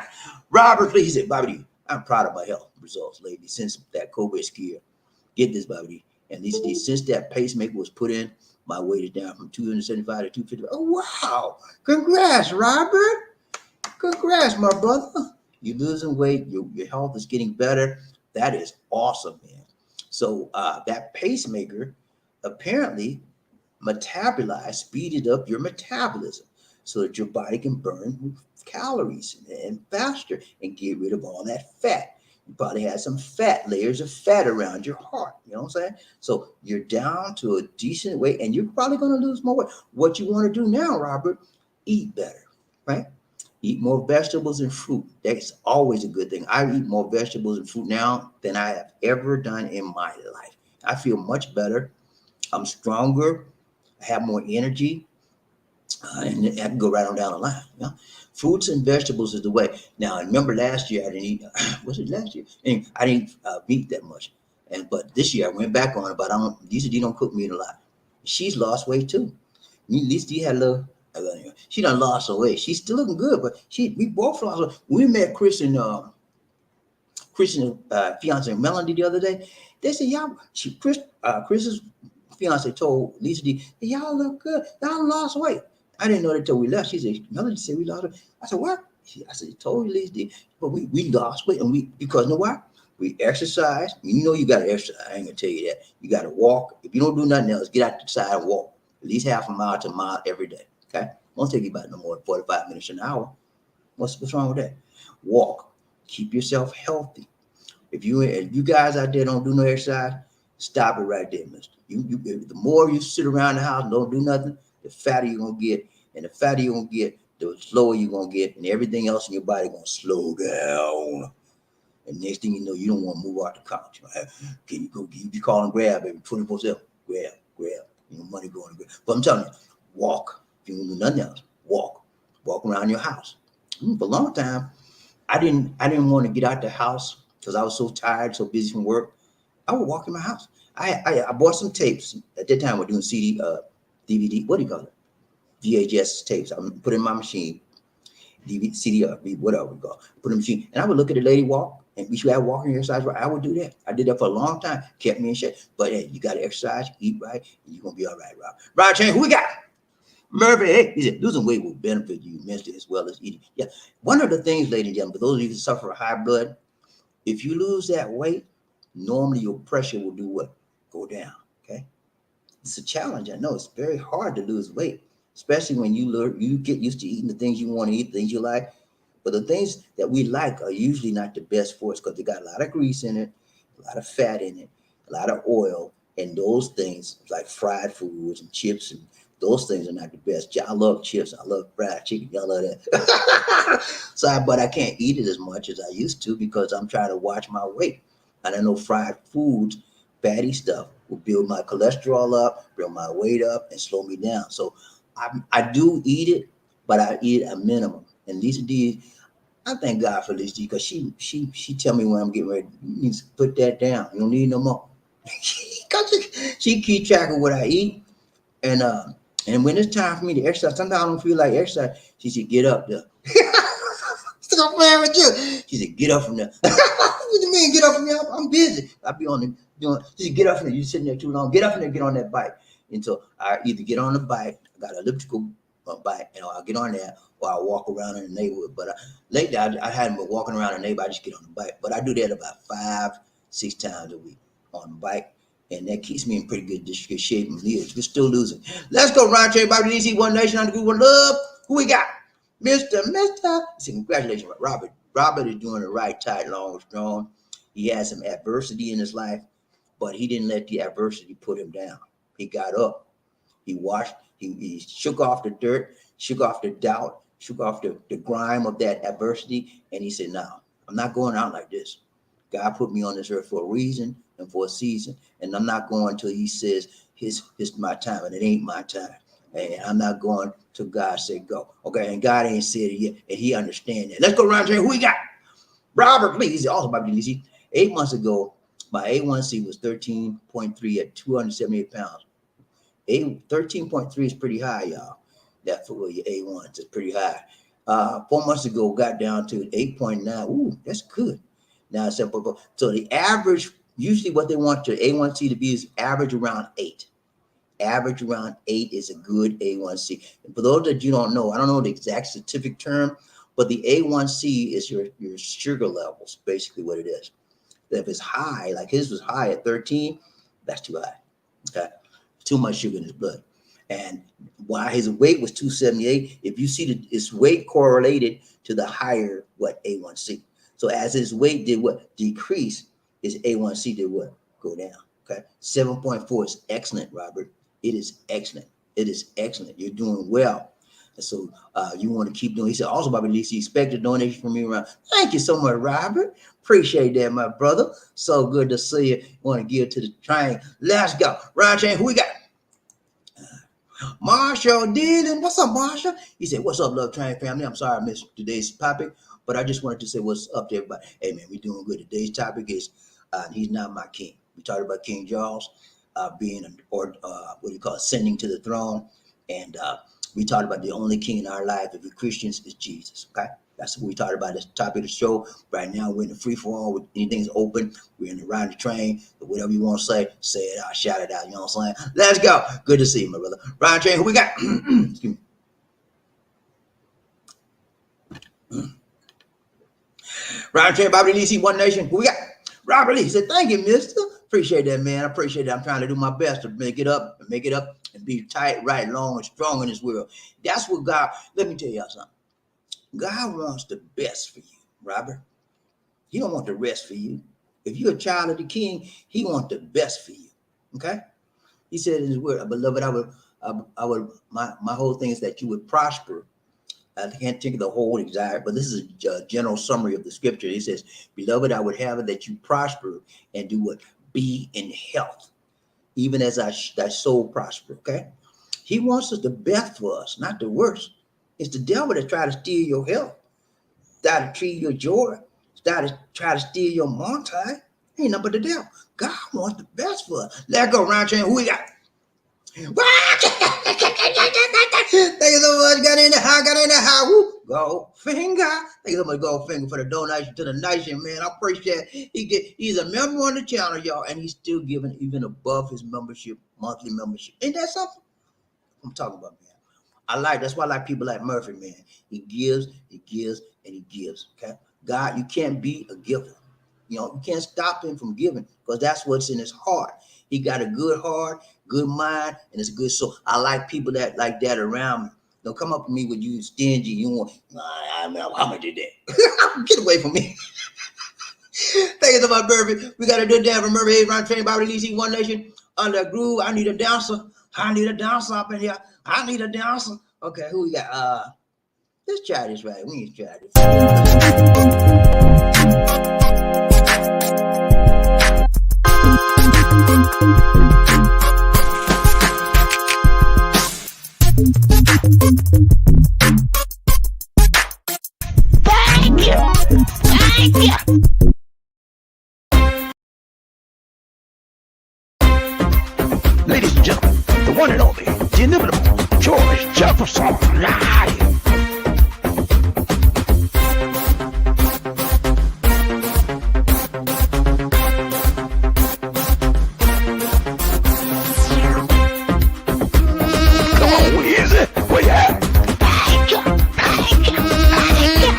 Robert, please. He said, BobbieD, I'm proud of my health results lately since that COVID scare. Get this, BobbieD. And since that pacemaker was put in, my weight is down from 275 to 250. Oh wow! Congrats, Robert. Congrats, my brother. You're losing weight. Your health is getting better. That is awesome, man. So that pacemaker apparently speeded up your metabolism so that your body can burn calories and faster and get rid of all that fat. You probably had some layers of fat around your heart. You know what I'm saying? So you're down to a decent weight and you're probably going to lose more weight. What you want to do now, Robert, eat better, right? Eat more vegetables and fruit. That's always a good thing. I eat more vegetables and fruit now than I have ever done in my life. I feel much better. I'm stronger. I have more energy. And I can go right on down the line. Fruits and vegetables is the way. Now, I remember last year I didn't eat. Was it last year? And I didn't eat meat that much. But this year I went back on it. But Lisa D don't cook meat a lot. She's lost weight too. At least D had a little. She done lost her weight. She's still looking good, but we both lost weight. We met Christian fiance Melanie the other day. They said, y'all, Chris's fiance told Lisa D, hey, y'all look good. Y'all lost weight. I didn't know that till we left. She said, Melanie said we lost weight. I said, what? I said, told you, Lisa D, but we lost weight. And because you know what? We exercise. You got to exercise. I ain't going to tell you that. You got to walk. If you don't do nothing else, get out the side and walk at least half a mile to a mile every day. Okay? Won't take you about no more than 45 minutes an hour. What's wrong with that? Walk. Keep yourself healthy. If you guys out there don't do no exercise, stop it right there, mister. The more you sit around the house and don't do nothing, the fatter you're going to get. And the fatter you're going to get, the slower you're going to get. And everything else in your body going to slow down. And next thing you know, you don't want to move out the couch. Can you go? You be calling grab every 24/7. Grab. Money going to grab. But I'm telling you, walk. If you don't do nothing else, walk around your house. For a long time, I didn't want to get out the house because I was so tired, so busy from work. I would walk in my house. I bought some tapes at that time. We're doing CD, DVD. What do you call it? VHS tapes. I put in my machine. DVD, CD, whatever we go. Put in the machine, and I would look at the lady walk. And we should have walking exercise. I would do that. I did that for a long time. Kept me in shape. But hey, you got to exercise, eat right, and you're gonna be all right, Rob. Right, Chain, who we got? Murphy, hey, he said, losing weight will benefit you mentally as well as eating. Yeah. One of the things, ladies and gentlemen, for those of you who suffer from high blood, if you lose that weight, normally your pressure will do what? Go down. Okay. It's a challenge. I know it's very hard to lose weight, especially when you get used to eating the things you want to eat, things you like. But the things that we like are usually not the best for us because they got a lot of grease in it, a lot of fat in it, a lot of oil, and those things like fried foods and chips and those things are not the best. I love chips. I love fried chicken. Y'all love that. But I can't eat it as much as I used to because I'm trying to watch my weight. And I know fried foods, fatty stuff, will build my cholesterol up, build my weight up, and slow me down. So I do eat it, but I eat a minimum. And Lisa D, I thank God for Lisa D because she tell me when I'm getting ready. You need to put that down. You don't need no more. she keep track of what I eat, and when it's time for me to exercise, sometimes I don't feel like exercise. She said, "Get up there." Still playing with you. She said, "Get up from there." What do you mean, get up from there? I'm busy. I be on the doing. She said, "Get up from there. You sitting there too long. Get up from there. Get on that bike." And so I either get on the bike. I got an elliptical bike, and I'll get on there, or I walk around in the neighborhood. But lately, I hadn't been walking around in the neighborhood. I just get on the bike. But I do that about 5-6 times a week on the bike. And that keeps me in pretty good shape and lives. We're still losing. Let's go, Ron J. BobbieD, One Nation under Group One Love. Who we got? Mr. Say, congratulations, Robert. Robert is doing it right, tight, long, strong. He had some adversity in his life, but he didn't let the adversity put him down. He got up. He washed. He shook off the dirt, shook off the doubt, shook off the grime of that adversity, and he said, "No, I'm not going out like this. God put me on this earth for a reason and for a season, and I'm not going until He says it's my time, and it ain't my time. And I'm not going till God said go. Okay, and God ain't said it yet, and He understands that. Let's go around here. Who we got? Robert, please. Also, by easy. 8 months ago, my A1C was 13.3 at 278 pounds. 13.3 is pretty high, y'all. That for your A1s is pretty high. 4 months ago, got down to 8.9. Ooh, that's good. Now it's 7.4. So the average, usually what they want your A1C to be is average around 8. Average around 8 is a good A1C. And for those that you don't know, I don't know the exact scientific term, but the A1C is your sugar levels, basically what it is. If it's high, like his was high at 13, that's too high. Okay. Too much sugar in his blood. And while his weight was 278, if you see his weight correlated to the higher A1C. So as his weight did what? Decrease, his A1C did what? Go down. Okay. 7.4 is excellent, Robert. It is excellent. It is excellent. You're doing well. And so you want to keep doing. He said, also, BobbieD, he expected a donation from me around. Thank you so much, Robert. Appreciate that, my brother. So good to see you. Want to give to the train. Let's go. Ryan Chain, who we got? Marshall Dillon. What's up, Marshall? He said, what's up, Love Train family? I'm sorry I missed today's topic, but I just wanted to say what's up to everybody. Hey, man, we're doing good. Today's topic is he's not my king. We talked about King Charles being, ascending to the throne. And we talked about the only king in our life, if we're Christians, is Jesus, okay? That's what we talked about. This topic of the show. Right now, we're in the free for all. Anything's open. We're in the Ride the Train. So whatever you want to say it out, shout it out. You know what I'm saying? Let's go. Good to see you, my brother. Ride the Train, who we got? Excuse me. Ride the Train, BobbieD, One Nation. Who we got? Robert Lee said, thank you, mister. Appreciate that, man. I appreciate that. I'm trying to do my best to make it up and be tight, right, long, and strong in this world. That's what God, let me tell y'all something. God wants the best for you, Robert. He don't want the rest for you. If you're a child of the King, He wants the best for you. Okay? He said in His word, beloved, my whole thing is that you would prosper I can't think of the whole exact, but this is a general summary of the scripture. It says, "Beloved, I would have it that you prosper and do what? Be in health, even as thy soul prosper." Okay, He wants us the best for us, not the worst. It's the devil that try to steal your health, try to steal your joy, try to steal your multi. Ain't nothing but the devil. God wants the best for us. Let go around saying, "Who we got?" Thank you so much. Got in the house, got in the house. Woo. Go finger. Thank you so much, go finger, for the donation to the nation, man. I appreciate he's a member on the channel, y'all, and he's still giving even above his membership, monthly membership. Ain't that something? I'm talking about, man. That's why I like people like Murphy, man. He gives, and he gives. Okay. God, you can't be a giver. You can't stop him from giving because that's what's in his heart. He got a good heart, good mind, and it's a good soul. I like people that like that around me. Don't come up to me when you stingy. You want, I'm gonna do that. Get away from me. Thank you so much, Murphy. We got to do that for Murphy. Hey, Ron Train, Bobby Lee, One Nation, under groove. I need a dancer. I need a dancer up in here. I need a dancer. Okay, who we got? Let's try this right. We need to try this. Thank you. Thank you. Ladies and gentlemen, the one and only, the inimitable George Jefferson live. Come on, where is it? Where you at? Thank you. Thank you. Thank you.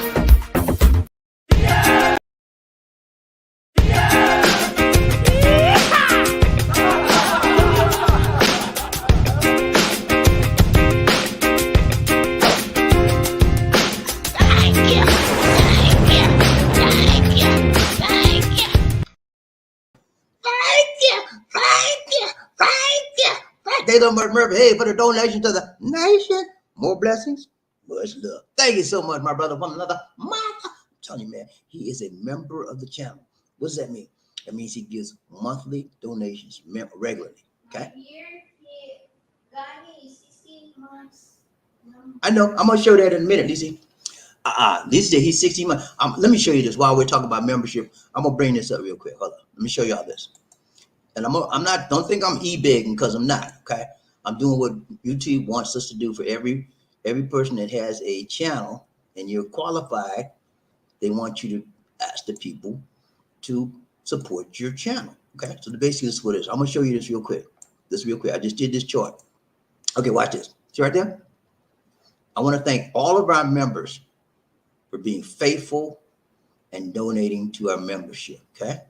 They don't Murphy. Hey, for the donation to the nation. More blessings, much love. Thank you so much, my brother, from another mother. I'm telling you, man, he is a member of the channel. What does that mean? That means he gives monthly donations regularly. Okay. Here, Gani is 16 months. I know. I'm gonna show that in a minute, Lizzie. Lizzie, he's 16 months. Let me show you this while we're talking about membership. I'm gonna bring this up real quick. Hold on. Let me show y'all this. And I'm not. Don't think I'm e-begging because I'm not. Okay. I'm doing what YouTube wants us to do for every person that has a channel and you're qualified. They want you to ask the people to support your channel. Okay. So the basic is what it is. I'm gonna show you this real quick. I just did this chart. Okay, watch this. See right there? I want to thank all of our members for being faithful and donating to our membership. Okay.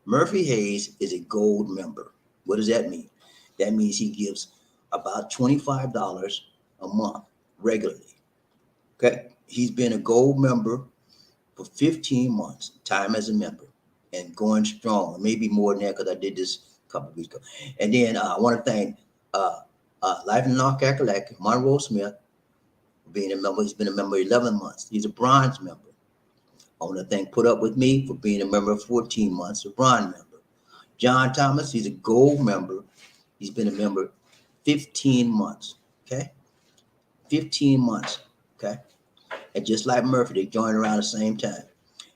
Murphy Hayes is a gold member. What does that mean? That means he gives about $25 a month regularly. Okay. He's been a gold member for 15 months, time as a member, and going strong, maybe more than that because I did this a couple of weeks ago. And then I want to thank Life in North Carolina, Monroe Smith, for being a member. He's been a member 11 months. He's a bronze member. I want to thank Put Up With Me for being a member 14 months, a bronze member. John Thomas, he's a gold member. He's been a member 15 months, okay? 15 months, okay? And just like Murphy, they joined around the same time.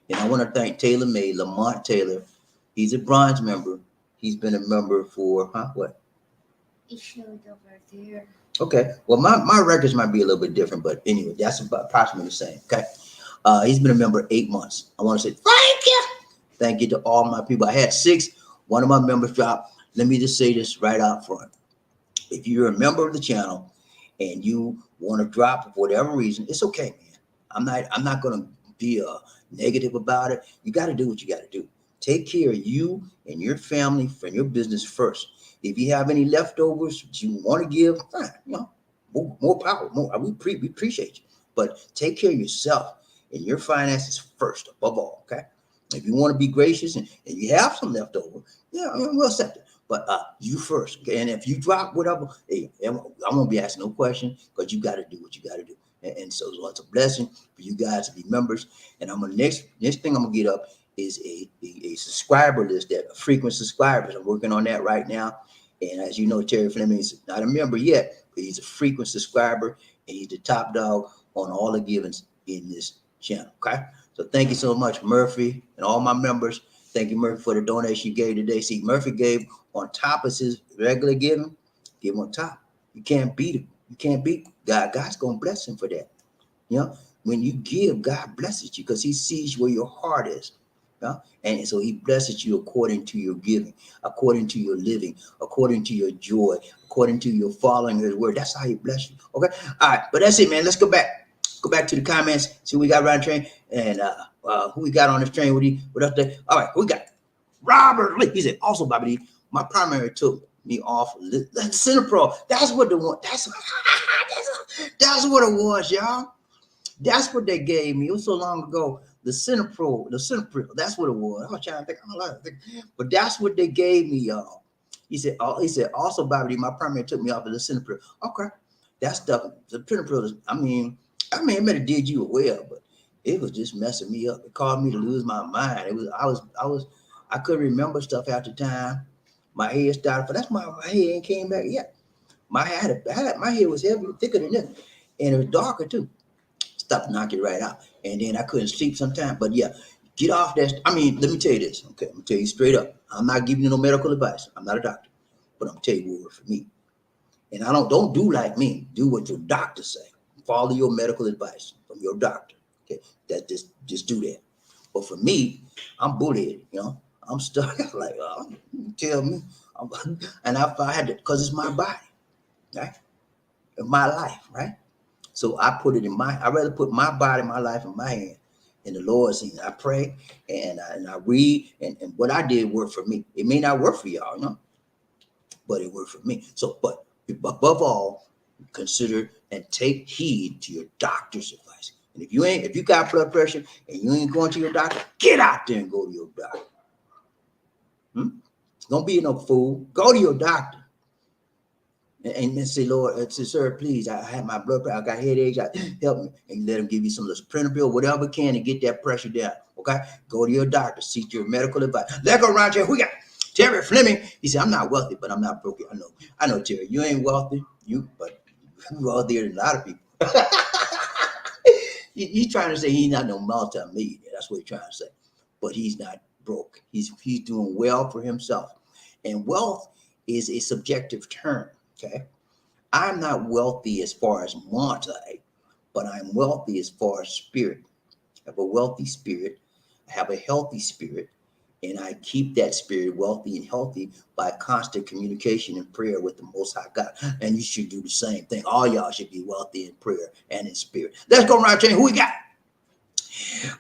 And I want to thank Taylor May, Lamont Taylor. He's a bronze member. He's been a member for, what? It showed over there. Okay, well, my records might be a little bit different, but anyway, that's about approximately the same, okay? He's been a member 8 months. I want to say thank you. Thank you to all my people. I had 6. One of my members dropped. Let me just say this right out front. If you're a member of the channel and you want to drop for whatever reason, it's okay, man. I'm not going to be negative about it. You got to do what you got to do. Take care of you and your family and your business first. If you have any leftovers that you want to give, fine, more power. We appreciate you. But take care of yourself and your finances first, above all, okay? If you want to be gracious and you have some leftover, we'll accept it. But you first, okay? And if you drop whatever, hey, I won't be asking no questions because you got to do what you got to do. And so it's a blessing for you guys to be members. And I'm gonna next thing I'm gonna get up is a subscriber list, that frequent subscribers. I'm working on that right now. And as you know, Terry Fleming is not a member yet, but he's a frequent subscriber, and he's the top dog on all the givings in this channel. Okay. So thank you so much, Murphy, and all my members. Thank you, Murphy, for the donation you gave today. See, Murphy gave on top of his regular giving, give on top. You can't beat it. You can't beat God. God's gonna bless him for that. You know, when you give, God blesses you because he sees where your heart is. And so he blesses you according to your giving, according to your living, according to your joy, according to your following his word. That's how he bless you. Okay. All right. But that's it, man. Let's go back. Go back to the comments. See what we got around the train. And who we got on this train with us there. All right. Who we got? Robert Lee. He said, also, BobbieD, my primary took me off Cinepro. That's what the one. That's what it was, y'all. That's what they gave me. It was so long ago. The Cinepro, that's what it was. I was trying to think, but that's what they gave me, y'all. He said, also, BobbieD, my primary took me off of the Cinepro. Okay, that stuff, the Cinepro. I mean, it might have did you well, but it was just messing me up. It caused me to lose my mind. I couldn't remember stuff after time. My head started, but that's my head ain't came back yet. My head was heavy, thicker than this, and it was darker too. Stuff knock it right out. And then I couldn't sleep sometimes. But yeah, get off that. I mean, let me tell you this. Okay, I'm gonna tell you straight up. I'm not giving you no medical advice. I'm not a doctor. But I'm gonna tell you what worked for me. And I don't do like me. Do what your doctor say. Follow your medical advice from your doctor. Okay. That just do that. But for me, I'm bullied, you know. I'm stuck like, tell me. And I had to, because it's my body, right? My life, right? So I put it I'd rather put my body, my life in my hand in the Lord's hand. I pray and I read, and what I did worked for me. It may not work for y'all, you know, but it worked for me. So, but above all, consider and take heed to your doctor's advice. And if you got blood pressure and you ain't going to your doctor, get out there and go to your doctor. Don't be no fool. Go to your doctor. And then say, Lord, say, sir, please, I have my blood pressure, I got headaches, help me. And let him give you some of this Printable, whatever can to get that pressure down. Okay? Go to your doctor, seek your medical advice. Let's go around here. We got Terry Fleming. He said, I'm not wealthy, but I'm not broke. I know, Terry, you ain't wealthy, but you're wealthier than a lot of people. He's trying to say he's not no multi-millionaire. That's what he's trying to say. But he's not broke. He's doing well for himself. And wealth is a subjective term. Okay, I'm not wealthy as far as monetary, but I'm wealthy as far as spirit. I have a wealthy spirit. I have a healthy spirit, and I keep that spirit wealthy and healthy by constant communication and prayer with the Most High God. And you should do the same thing. All y'all should be wealthy in prayer and in spirit. Let's go around, Who we got?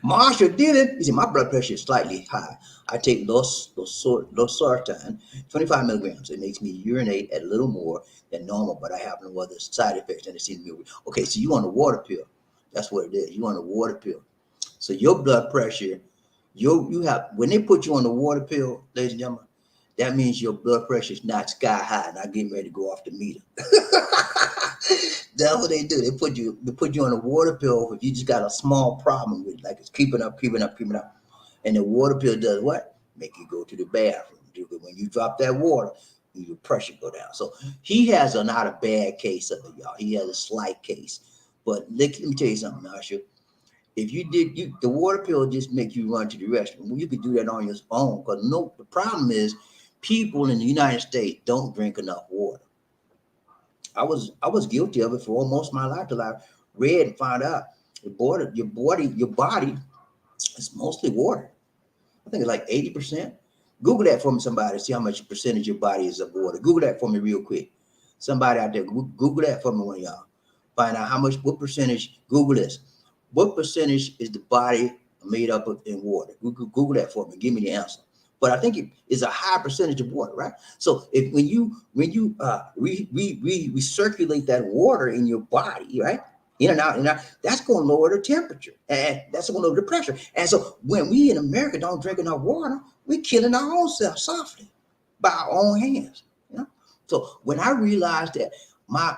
Marshall Dillon. He said, my blood pressure is slightly high. I take losartan, 25 milligrams. It makes me urinate at a little more than normal, but I have no other side effects. And it seems to me, okay, so you want a water pill. That's what it is. You want a water pill. So your blood pressure, you have, when they put you on the water pill, ladies and gentlemen, that means your blood pressure is not sky high, not getting ready to go off the meter. That's what they do. They put you on a water pill if you just got a small problem with it, like it's creeping up. And the water pill does what? Make you go to the bathroom. When you drop that water, your pressure go down. So he has not a bad case of it, y'all. He has a slight case. But let me tell you something, Marsha. If the water pill just make you run to the restroom. Well, you could do that on your own. Because the problem is people in the United States don't drink enough water. I was guilty of it for almost my life till I read and found out your body is mostly water. I think it's like 80%. Google that for me, somebody. See how much percentage your body is of water. Google that for me real quick. Somebody out there, Google that for me, one of y'all. Find out what percentage. Google this. What percentage is the body made up of in water? Google that for me. Give me the answer. But I think it is a high percentage of water, right? So when you recirculate that water in your body, right? In and out, that's going to lower the temperature and that's going to lower the pressure. And so when we in America don't drink enough water, we're killing our own self softly by our own hands. You know? So when I realized that my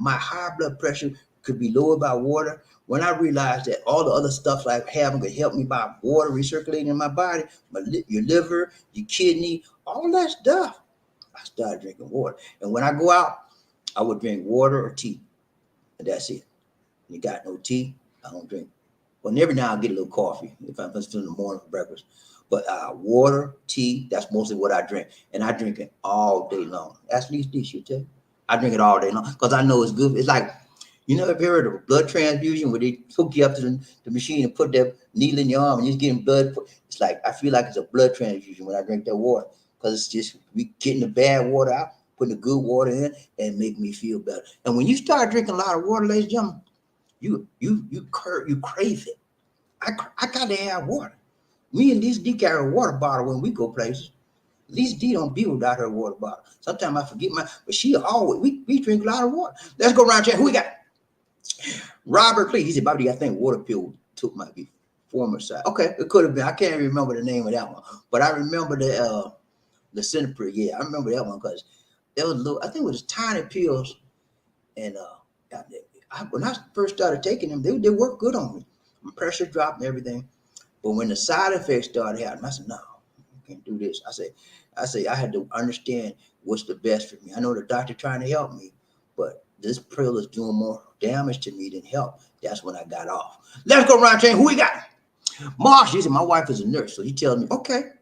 high blood pressure could be lowered by water. When I realized that all the other stuff like having could help me by water recirculating in my body, your liver, your kidney, all that stuff, I started drinking water. And when I go out, I would drink water or tea, and that's it. You got no tea, I don't drink. Well, every now I get a little coffee if I'm just in the morning for breakfast. But water, tea, that's mostly what I drink. And I drink it all day long. Ask Lisa D, she'll tell you. I drink it all day long because I know it's good. It's like, you know, if you heard of a blood transfusion where they hook you up to the machine and put that needle in your arm and you're getting blood. It's like, I feel like it's a blood transfusion when I drink that water because it's just we getting the bad water out, putting the good water in and make me feel better. And when you start drinking a lot of water, ladies and gentlemen, you crave it. I got to have water. Me and Lisa D carry a water bottle when we go places. Lisa D don't be without her water bottle. Sometimes I forget but she always, we drink a lot of water. Let's go around chat. Who we got? Robert, please. He said, Bobby, I think water pill took my former side. Okay, it could have been. I can't remember the name of that one. But I remember the centipede. Yeah, I remember that one because there was little, I think it was tiny pills. And when I first started taking them, they worked good on me. My pressure dropped and everything. But when the side effects started happening, I said, no, I can't do this. I say I had to understand what's the best for me. I know the doctor trying to help me, but this pill is doing more damage to me than help. That's when I got off. Let's go around chain. Who we got? Marsh, he said, my wife is a nurse. So he tells me, okay,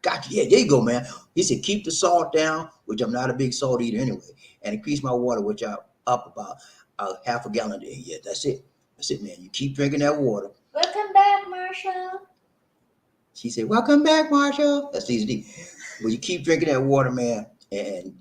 gotcha. Yeah, there you go, man. He said, keep the salt down, which I'm not a big salt eater anyway, and increase my water, which I'm up about half a gallon a day. Yeah, that's it. That's it, man. You keep drinking that water. Welcome back, Marshall. She said, welcome back, Marshall. That's easy. Well, you keep drinking that water, man, and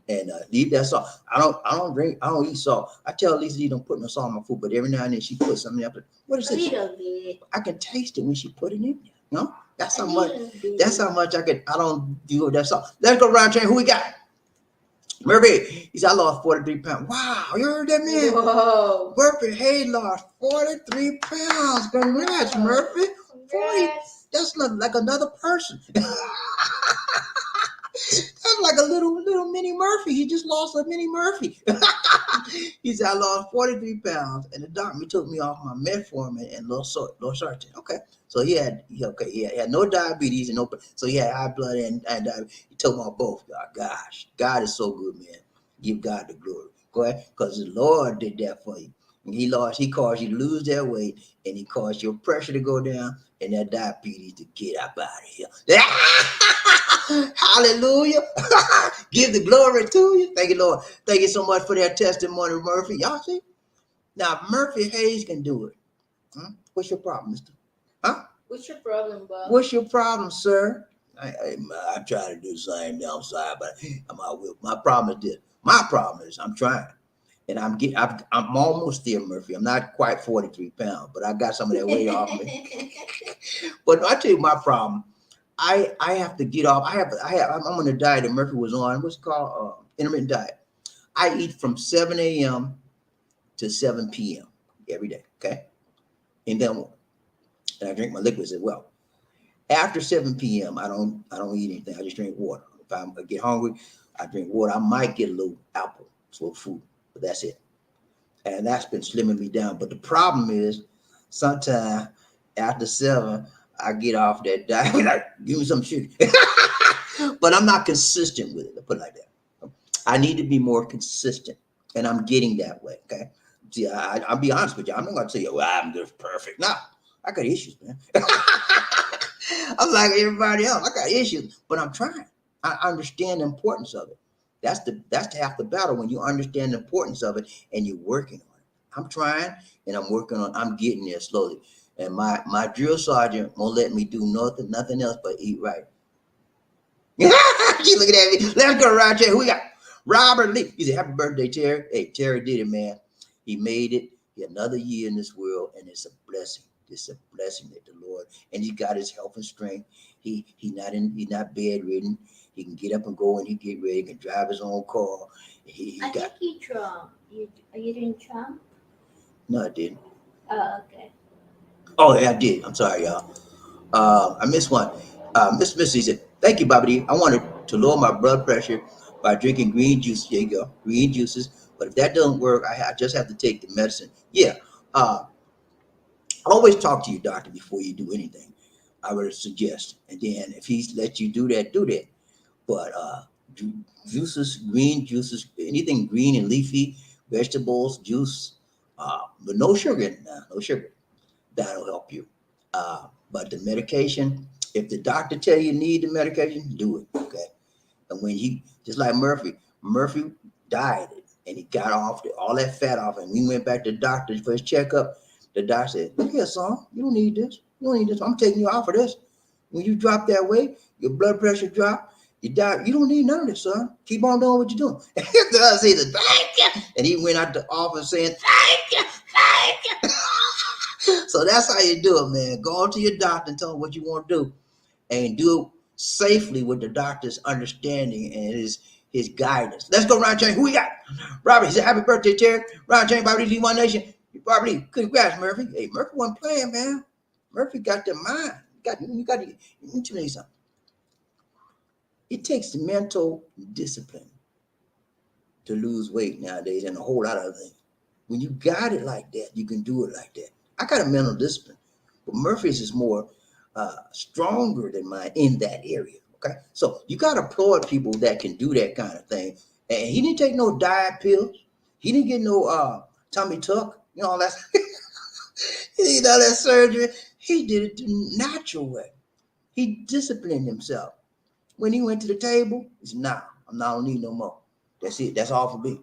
leave that salt. I don't eat salt. I tell Lisa D don't put no salt on my food, but every now and then she puts something up. What is A this? little bit. I can taste it when she put it in there. No? That's how A much. little bit. That's how much I don't do with that salt. Let's go around chain. Who we got? Murphy. He said, I lost 43 pounds. Wow, you heard that, man? Whoa. Murphy Hay lost 43 pounds. Congrats, Murphy. 40. That's like another person. That's like a little mini Murphy. He just lost a mini Murphy. He said, I lost 43 pounds, and the doctor took me off my metformin and losartan. Okay, so he had no diabetes and so he had high blood and diabetes. He took me off both. Gosh, God is so good, man. Give God the glory. Go ahead, because the Lord did that for you. And he caused you to lose that weight, and he caused your pressure to go down and that diabetes to get up out of here. Hallelujah. Give the glory to you. Thank you, Lord. Thank you so much for that testimony, Murphy. Y'all see? Now, Murphy Hayes can do it. What's your problem, mister? Huh? What's your problem, Bob? What's your problem, sir? I try to do the same downside, but my problem is this. My problem is I'm trying. And I'm almost there, Murphy. I'm not quite 43 pounds, but I got some of that weight off me. But I tell you my problem. I have to get off. I'm on a diet that Murphy was on. What's it called? Intermittent diet. I eat from 7 a.m. to 7 p.m. every day. Okay. And I drink my liquids as well. After 7 p.m., I don't eat anything. I just drink water. If I get hungry, I drink water. I might get a little apple, slow food, but that's it. And that's been slimming me down. But the problem is sometimes after 7, I get off that diet. Like, give me some sugar. But I'm not consistent with it. I'll put it like that. I need to be more consistent. And I'm getting that way. Okay. See, I'll be honest with you. I'm not going to tell you, well, I'm just perfect. No, I got issues, man. I'm like everybody else. I got issues, but I'm trying. I understand the importance of it. That's half the battle when you understand the importance of it and you're working on it. I'm trying and I'm getting there slowly. And my drill sergeant won't let me do nothing else but eat right. She's looking at me. Let's go right here. Who we got? Robert Lee. He said, happy birthday, Terry. Hey, Terry did it, man. He made it. He had another year in this world, and it's a blessing. It's a blessing that the Lord, and he got his health and strength. He's not bedridden. He can get up and go when he get ready. He can drive his own car. I think you Trump. You didn't Trump? No, I didn't. Oh, okay. Oh, yeah, I did. I'm sorry, y'all. I missed one. Miss Missy said, thank you, BobbieD. I wanted to lower my blood pressure by drinking green juice. There you go. Green juices But if that doesn't work, I just have to take the medicine. Yeah. Always talk to your doctor before you do anything. I would suggest. And then if he's let you do that, do that. But juices, green juices, anything green and leafy, vegetables, juice, but no sugar. No sugar. That'll help you. But the medication, if the doctor tell you need the medication, do it. Okay. And when he, just like Murphy dieted and he got off all that fat off, and we went back to the doctor for his checkup. The doctor said, "Look here, son, you don't need this. You don't need this. I'm taking you off of this. When you drop that weight, your blood pressure drop, you die. You don't need none of this, son. Keep on doing what you're doing." The other said, "Thank you," and he went out the office saying, "Thank you, thank you." So that's how you do it, man. Go to your doctor and tell him what you want to do, and do it safely with the doctor's understanding and his guidance. Let's go, Ron James. Who we got? Robbie, he said, "Happy birthday, Terry." Ron James, BobbieD, D1 Nation. BobbieD, congrats, Murphy. Hey, Murphy wasn't playing, man. Murphy got the mind. You got to tell you something. It takes mental discipline to lose weight nowadays and a whole lot of other things. When you got it like that, you can do it like that. I got a mental discipline, but Murphy's is more stronger than mine in that area. Okay, so you got to applaud people that can do that kind of thing. And he didn't take no diet pills. He didn't get no tummy tuck. You know all that. He didn't all that surgery. He did it the natural way. He disciplined himself. When he went to the table, he said, "Nah, I'm not gonna need no more. That's it. That's all for me."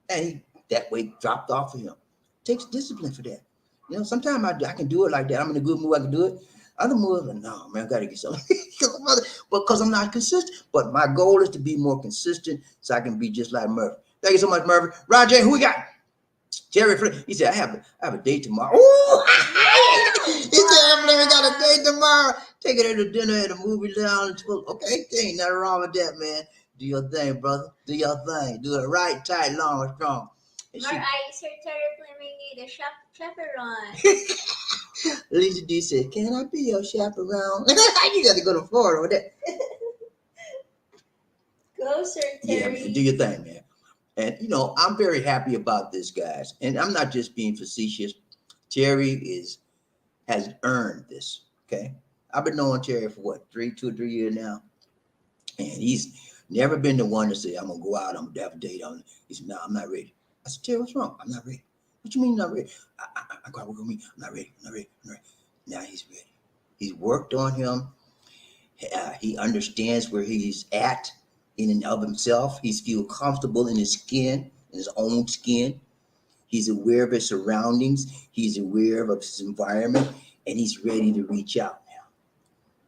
And that weight dropped off of him. It takes discipline for that. You know, sometimes I can do it like that. I'm in a good mood, I can do it. Other moods, like, no, man, I gotta get something. Because I'm not consistent. But my goal is to be more consistent so I can be just like Murphy. Thank you so much, Murphy. Roger, who we got? Jerry Flynn. He said, I have a date tomorrow. Ooh! He said, "Flynn, got a date tomorrow. Take it to dinner at a movie lounge." Okay, there ain't nothing wrong with that, man. Do your thing, brother. Do your thing. Do it right, tight, long, and strong. And More eyes, Sir Terry Fleming need a chaperone. Lisa D said, "Can I be your chaperone?" You got to go to Florida with that. Go, Sir Yeah, Terry. man, do your thing, man. And you know, I'm very happy about this, guys. And I'm not just being facetious. Terry has earned this. Okay. I've been knowing Terry for what, 2 or 3 years now. And he's never been the one to say, "I'm gonna go out, I'm gonna have a date on it." He said, "No, I'm not ready." I said, "Terry, what's wrong?" "I'm not ready." "What you mean you're not ready?" I gotta work on me. "I'm not ready. I'm not ready. I'm not ready." Now he's ready. He's worked on him. He understands where he's at in and of himself. He's feel comfortable in his skin, in his own skin. He's aware of his surroundings. He's aware of his environment, and he's ready to reach out now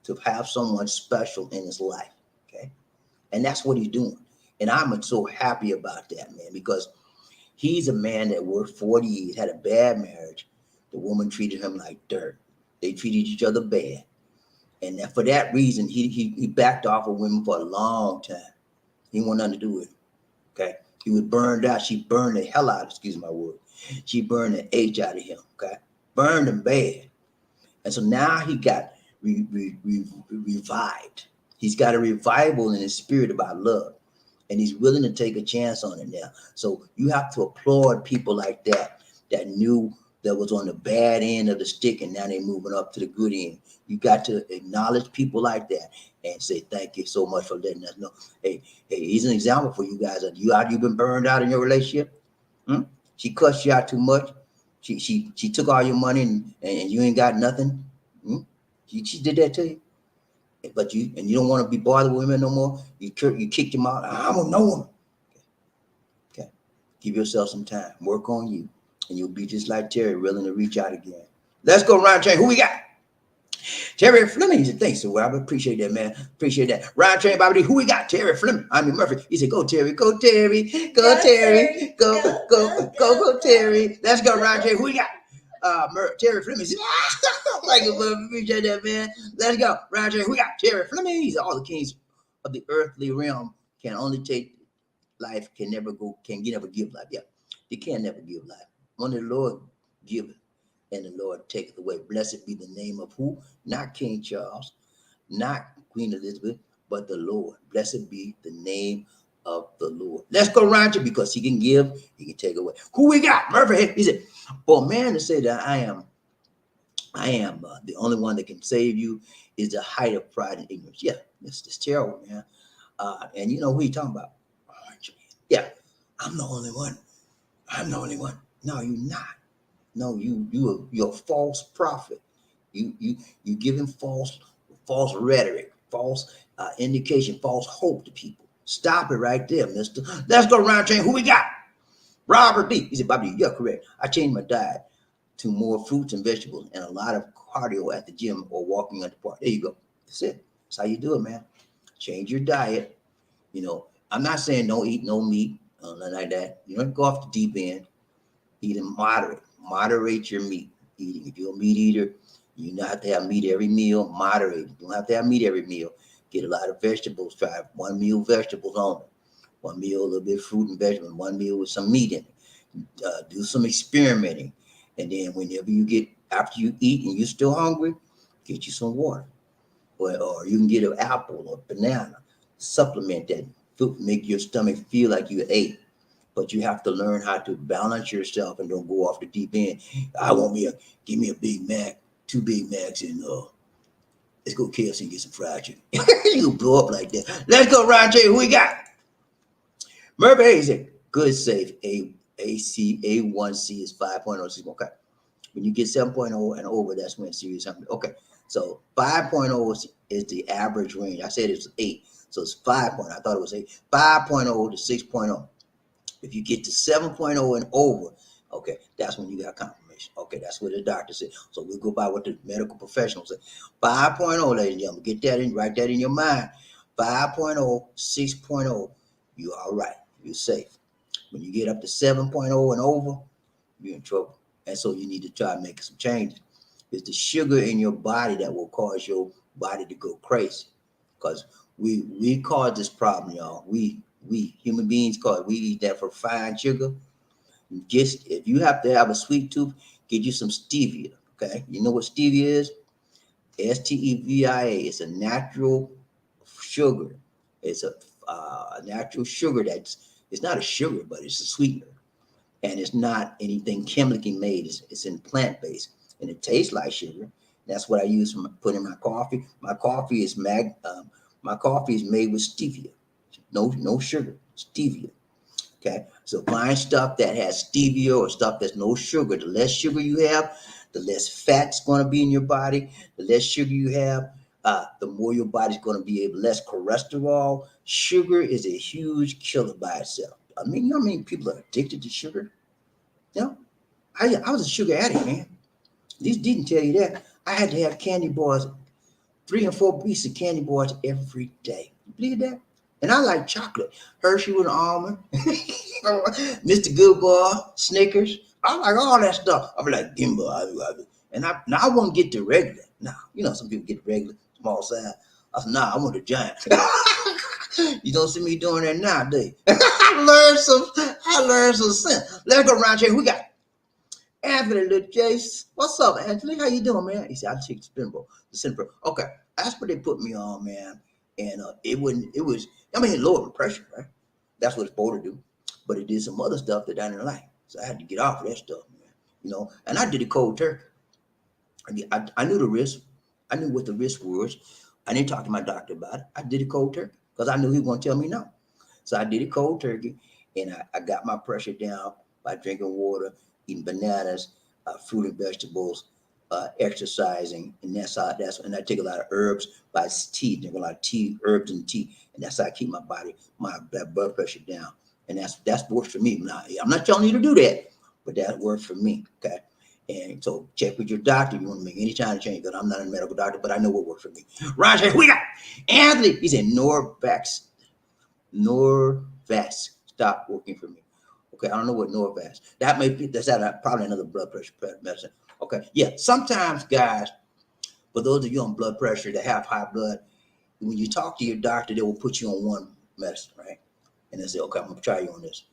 to have someone special in his life. Okay, and that's what he's doing. And I'm so happy about that, man, because he's a man that worked 40 years, had a bad marriage. The woman treated him like dirt. They treated each other bad. And for that reason, he backed off of women for a long time. He wanted nothing to do with it. Okay. He was burned out. She burned the hell out, excuse my word. She burned the H out of him. Okay. Burned him bad. And so now he got revived. He's got a revival in his spirit about love. And he's willing to take a chance on it now. So you have to applaud people like that knew that was on the bad end of the stick and now they're moving up to the good end. You got to acknowledge people like that and say, "Thank you so much for letting us know." Hey, he's an example for you guys. You've been burned out in your relationship? She cussed you out too much. She took all your money and you ain't got nothing. She did that to you. But you don't want to be bothered with women no more. You kicked him out. "I don't know him." Okay. Give yourself some time. Work on you. And you'll be just like Terry, willing to reach out again. Let's go, Ryan Train. Who we got? Terry Fleming. He said, "Thanks, so I appreciate that, man. Appreciate that." Ryan Train, BobbieD. Who we got? Terry Fleming. I mean Murphy. He said, "Go, Terry. Go, Terry. Go, Terry. Go, Terry." Let's go, Ryan Train. Who we got? Terry Fleming. Said, "Thank you, Murphy. Appreciate that, man. Let's go, Ryan Train. Who we got? Terry Fleming. He said, "All the kings of the earthly realm can only take life, can never give life." Yeah, they can never give life. Only the Lord giveth, and the Lord taketh away. Blessed be the name of who? Not King Charles, not Queen Elizabeth, but the Lord. Blessed be the name of the Lord. Let's go around you because he can give, he can take away. Who we got? Murphy. He said, for a man to say that I am the only one that can save you is the height of pride and ignorance. Yeah, it's terrible, man. And you know who he talking about? Aren't you? Yeah, I'm the only one. I'm the only one. No, you're not. No, you're a false prophet. You giving false rhetoric, false indication, false hope to people. Stop it right there, mister. Let's go around chain. Who we got? Robert D. He said, Bobby, you're correct. I changed my diet to more fruits and vegetables and a lot of cardio at the gym or walking at the park. There you go. That's it. That's how you do it, man. Change your diet. You know, I'm not saying don't eat no meat, nothing like that. You don't go off the deep end. Eat in moderate. Moderate your meat eating. If you're a meat eater, you don't have to have meat every meal. Moderate. You don't have to have meat every meal. Get a lot of vegetables. Try one meal vegetables only. One meal a little bit of fruit and vegetables. One meal with some meat in it. Do some experimenting, and then whenever you get after you eat and you're still hungry, get you some water, or you can get an apple or banana. Supplement that. Make your stomach feel like you ate. But you have to learn how to balance yourself and don't go off the deep end. Give me a Big Mac, 2 Big Macs, and let's go KFC and get some fried chicken. You blow up like that. Let's go, Roger. Who we got? Murphy Hayes, good safe. A1C is 5.0. Okay. When you get 7.0 and over, that's when serious something. Okay. So 5.0 is the average range. I said it's 8. So it's 5. I thought it was 8. 5.0 to 6.0. If you get to 7.0 and over, okay, that's when you got confirmation. Okay, that's what the doctor said. So we'll go by what the medical professionals say. 5.0, ladies and gentlemen, get that in, write that in your mind. 5.0, 6.0, you're all right. You're safe. When you get up to 7.0 and over, you're in trouble. And so you need to try to make some changes. It's the sugar in your body that will cause your body to go crazy. Because we cause this problem, y'all. We human beings we eat that refined sugar. Just if you have to have a sweet tooth, get you some stevia. Okay, you know what stevia is? Stevia. It's a natural sugar. It's a natural sugar it's not a sugar, but it's a sweetener, and it's not anything chemically made. It's in plant based, and it tastes like sugar. That's what I use to put in my coffee. My coffee is made with stevia. No sugar, stevia. Okay, so find stuff that has stevia or stuff that's no sugar. The less sugar you have, the less fat's going to be in your body. The less sugar you have, the more your body's going to be able. Less cholesterol. Sugar is a huge killer by itself. I mean, you know how many people are addicted to sugar? You know, I was a sugar addict, man. These didn't tell you that. I had to have candy bars, 3 and 4 pieces of candy bars every day. You believe that? And I like chocolate. Hershey with almond, Mr. Goodbar, Snickers. I like all that stuff. I be like, Gimba. And now I won't get the regular. Now, you know, some people get the regular, small size. I said, nah, I want the giant. You don't see me doing that nowadays. I learned some sense. Let's go around here. We got Anthony Little Jace. What's up, Anthony? How you doing, man? He said, I'll take the Spinbro. Okay. That's what they put me on, man. And it was, lower the pressure, right? That's what it's supposed to do. But it did some other stuff that I didn't like. So I had to get off of that stuff, man. You know, and I did it cold turkey. I knew the risk. I knew what the risk was. I didn't talk to my doctor about it. I did it cold turkey because I knew he was going to tell me no. So I did it cold turkey, and I got my pressure down by drinking water, eating bananas, fruit and vegetables, exercising, and and I take a lot of herbs by tea, drink a lot of tea, herbs and tea, and that's how I keep my blood pressure down, and that's works for me. Now, I'm not telling you to do that, but that works for me. Okay, and so check with your doctor. You want to make any kind of change, because I'm not a medical doctor, but I know what works for me. Roger, we got Anthony. He said Norvax stopped working for me. Okay, I don't know what Norvax. That's probably another blood pressure medicine. Okay, yeah. Sometimes, guys, for those of you on blood pressure that have high blood, when you talk to your doctor, they will put you on one medicine, right? And they say, okay, I'm gonna try you on this.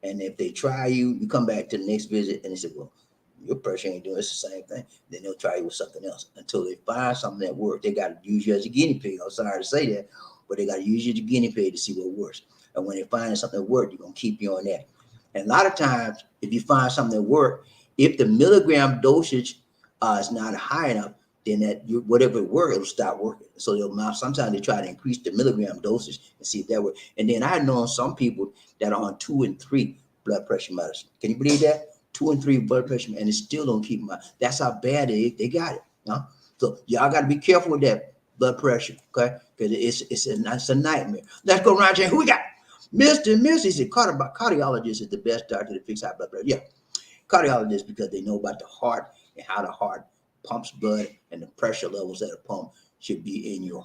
And if they try you, you come back to the next visit, and they say, well, your pressure ain't doing it's the same thing. Then they'll try you with something else until they find something that works. They got to use you as a guinea pig. I'm sorry to say that, but they got to use you as a guinea pig to see what works. And when they find something that works, they're gonna keep you on that. And a lot of times, if you find something that works, if the milligram dosage is not high enough, then whatever it works, it'll stop working. So sometimes they try to increase the milligram dosage and see if that works. And then I know some people that are on 2 and 3 blood pressure medicine. Can you believe that? 2 and 3 blood pressure, and it still don't keep them out. That's how bad they got it. You know? So y'all got to be careful with that blood pressure, okay? Because it's a nightmare. Let's go around here. Who we got? Mr. and Mrs. The cardiologist is the best doctor to fix high blood pressure. Yeah, cardiologists, because they know about the heart and how the heart pumps blood, and the pressure levels that are pumped should be in your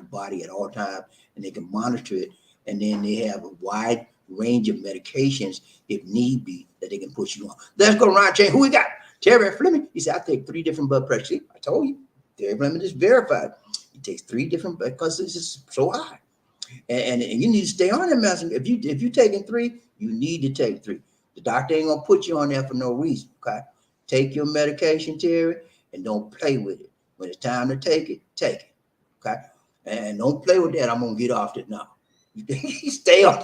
body at all times, and they can monitor it. And then they have a wide range of medications, if need be, that they can put you on. Let's go around, Jay. Who we got? Terry Fleming. He said, I take 3 different blood pressures. See, I told you. Terry Fleming is verified. He takes 3 different because it's just so high. And you need to stay on that medicine. If you're taking 3, you need to take 3. The doctor ain't gonna put you on there for no reason. Okay. Take your medication, Terry, and don't play with it. When it's time to take it, take it. Okay. And don't play with that. I'm gonna get off it now. Stay on.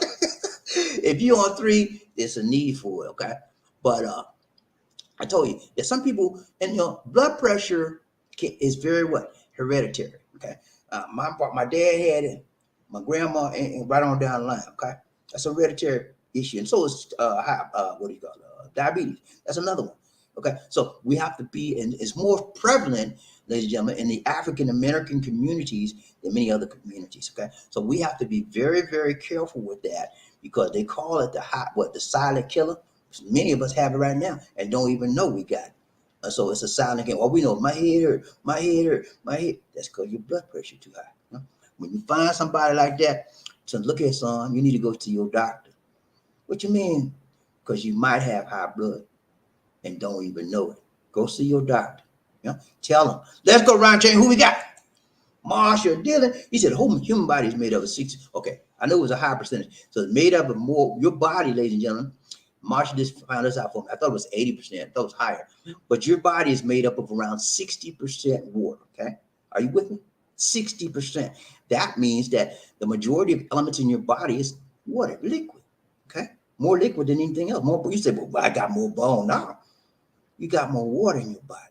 If you're on 3, there's a need for it. Okay. But I told you, there's some people, and blood pressure is very hereditary. Okay. My dad had it, my grandma, and right on down the line. Okay. That's a hereditary issue. And so is diabetes. That's another one. Okay. So we have to be, and it's more prevalent, ladies and gentlemen, in the African American communities than many other communities. Okay. So we have to be very, very careful with that, because they call it the silent killer. Many of us have it right now and don't even know we got it. So it's a silent killer. Well, we know my head hurt, my head hurt, my head. That's because your blood pressure too high. You know? When you find somebody like that, so look at son, you need to go to your doctor. What you mean? Because you might have high blood and don't even know it. Go see your doctor. You know? Tell them. Let's go around chain. Who we got? Marshall Dillon. He said the whole human body is made up of 60. Okay, I know it was a high percentage. So it's made up of more. Your body, ladies and gentlemen. Marshall just found this out for me. I thought it was 80%. I thought it was higher. But your body is made up of around 60% water. Okay, are you with me? 60%. That means that the majority of elements in your body is water, liquid. Okay, more liquid than anything else. More. You say, well, I got more bone. No, you got more water in your body.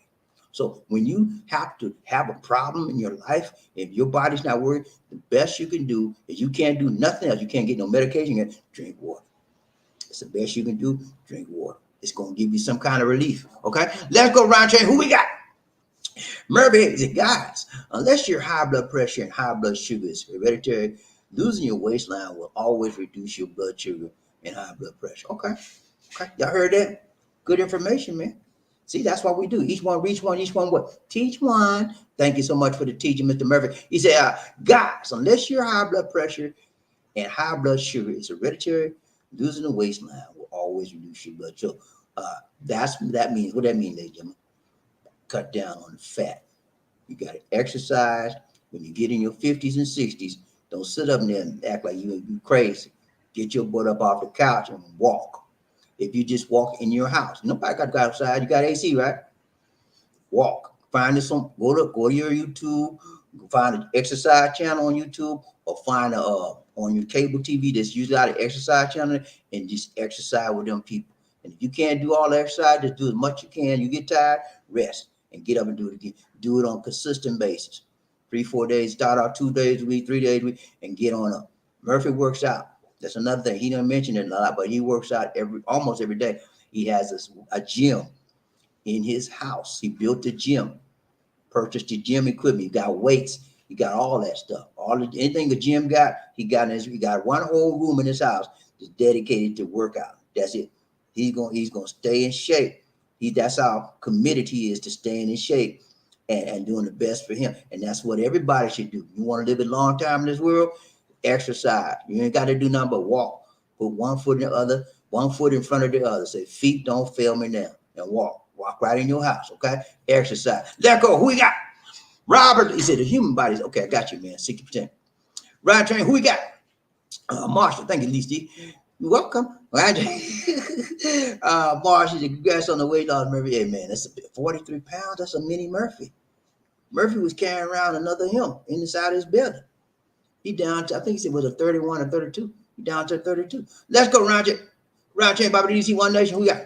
So when you have to have a problem in your life, if your body's not working, the best you can do is, you can't do nothing else. You can't get no medication. You can drink water. It's the best you can do. Drink water. It's going to give you some kind of relief. Okay. Let's go round chain. Who we got? Murphy said, guys, unless your high blood pressure and high blood sugar is hereditary, losing your waistline will always reduce your blood sugar and high blood pressure. Okay. Okay. Y'all heard that? Good information, man. See, that's what we do. Each one reach one, each one what? Teach one. Thank you so much for the teaching, Mr. Murphy. He said, guys, unless your high blood pressure and high blood sugar is hereditary, losing the waistline will always reduce your blood sugar. That means, what that means, ladies and gentlemen, cut down on the fat. You got to exercise. When you get in your 50s and 60s, don't sit up there and act like you crazy. Get your butt up off the couch and walk. If you just walk in your house, nobody got to go outside. You got AC, right? Walk. Find some. Go to your YouTube. Find an exercise channel on YouTube, or find on your cable TV that's usually out an exercise channel, and just exercise with them people. And if you can't do all the exercise, just do as much you can. You get tired, rest, and get up and do it again. Do it on a consistent basis. 3-4 days. Start out 2 days a week, 3 days a week, and get on up. Murphy works out. That's another thing. He didn't mention it a lot, but he works out almost every day. He has a gym in his house. He built a gym, purchased the gym equipment. He got weights. He got all that stuff. Anything the gym got, he got one whole room in his house that's dedicated to workout. That's it. He's gonna stay in shape. That's how committed he is to staying in shape and doing the best for him. And that's what everybody should do. You want to live a long time in this world? Exercise. You ain't got to do nothing but walk. Put one foot in the other, one foot in front of the other. Say, feet don't fail me now. And walk. Walk right in your house, okay? Exercise. Let go. Who we got? Robert. He said the human body's okay. I got you, man. 60%. Right train. Who we got? Marshall. Thank you, Lisa. You're welcome. Right. Marshall, congrats on the weight loss, Murphy. Hey, man, that's 43 pounds. That's a mini Murphy. Murphy was carrying around another him inside his belly. He down to, I think he said, was a 31 or 32. You down to 32. Let's go, round check. Round check, BobbieD, DC One Nation. Who we got?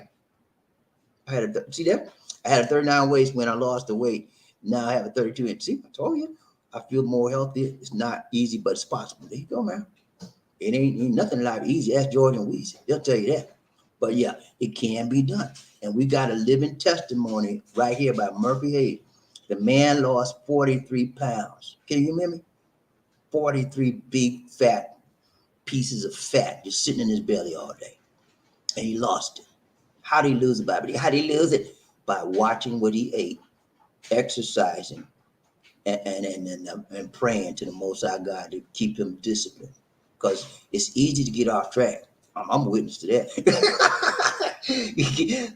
I had a, see that? I had a 39 waist when I lost the weight. Now I have a 32 inch. See, I told you. I feel more healthy. It's not easy, but it's possible. There you go, man. It ain't nothing in life easy. Ask George and Weezy. They'll tell you that. But yeah, it can be done. And we got a living testimony right here by Murphy Hayes. The man lost 43 pounds. Can you hear me? 43 big fat pieces of fat just sitting in his belly all day. And he lost it. How did he lose it, BobbieD? How did he lose it? By watching what he ate, exercising, and praying to the Most High God to keep him disciplined. Because it's easy to get off track. I'm a witness to that.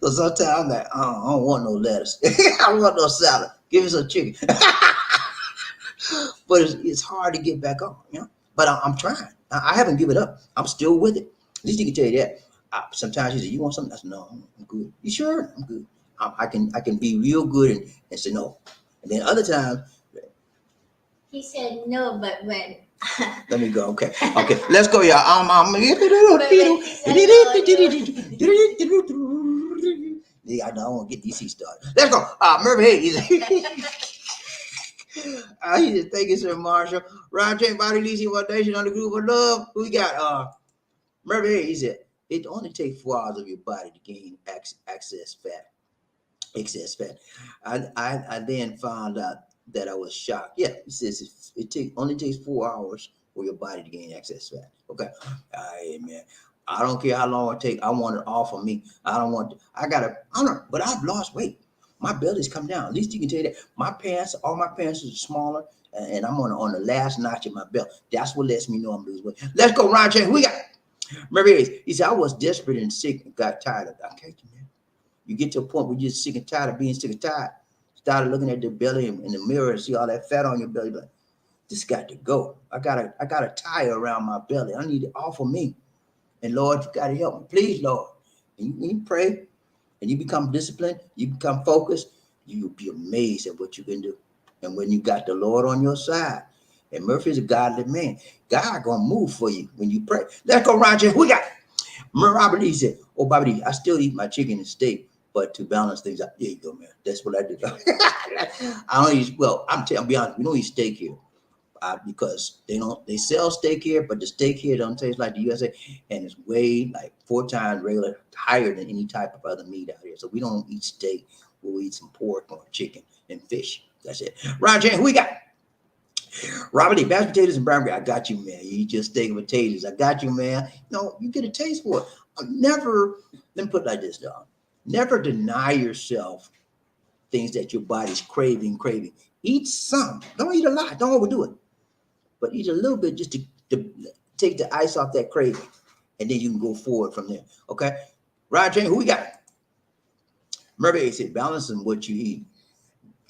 So sometimes I'm like, I don't want no lettuce. I don't want no salad. Give me some chicken. But it's hard to get back on, you know. But I'm trying. I haven't given up. I'm still with it. At least he can tell you that. Sometimes he says, "You want something?" I said, "No, I'm good." "You sure?" "I'm good." I can be real good and say no. And then other times, He said no, but when. let me go. Okay. Let's go, y'all. Yeah, I don't want to get DC started. Let's go. Murphy Hayes. He just thank you, Sir Marshall. Ron J. BobbieD, DC One Nation on the group of love. Who we got? Murphy Hayes. He said it only takes 4 hours of your body to gain excess fat. I then found out that I was shocked. Yeah, he says it only takes 4 hours for your body to gain excess fat. Okay, all right, man. I don't care how long it takes. I want it all for me. I don't want. I gotta. I don't know, but I've lost weight. My belly's come down. At least you can tell you that. My pants, all my pants are smaller, and I'm on the last notch of my belt. That's what lets me know I'm losing weight. Let's go, Ron Chen. We got Murphy Hayes. He said I was desperate and sick and got tired of it. Okay, man. You get to a point where you're sick and tired of being sick and tired. Started looking at the belly in the mirror and see all that fat on your belly. Like, this got to go. I got a tire around my belly. I need it all for me. And Lord, you got to help me. Please, Lord. And you pray and you become disciplined, you become focused, you'll be amazed at what you can do. And when you got the Lord on your side, and Murphy's a godly man, God gonna move for you when you pray. Let's go, Roger. We got BobbieD said, "Oh, BobbieD, I still eat my chicken and steak, but to balance things out." There you go, man. That's what I do. I don't eat. Well, I'll be honest. We don't eat steak here because they sell steak here, but the steak here don't taste like the USA, and it's way like 4 times regular higher than any type of other meat out here. So we don't eat steak. We'll eat some pork or chicken and fish. That's it. Roger, who we got? BobbieD, mashed potatoes and brown bread. I got you, man. You eat your steak and potatoes. I got you, man. No, you get a taste for it. Never, let me put it like this, dog. Never deny yourself things that your body's craving. Eat some. Don't eat a lot. Don't overdo it. But eat a little bit just to take the ice off that craving. And then you can go forward from there. Okay? Roger, who we got? Murphy said, balancing what you eat.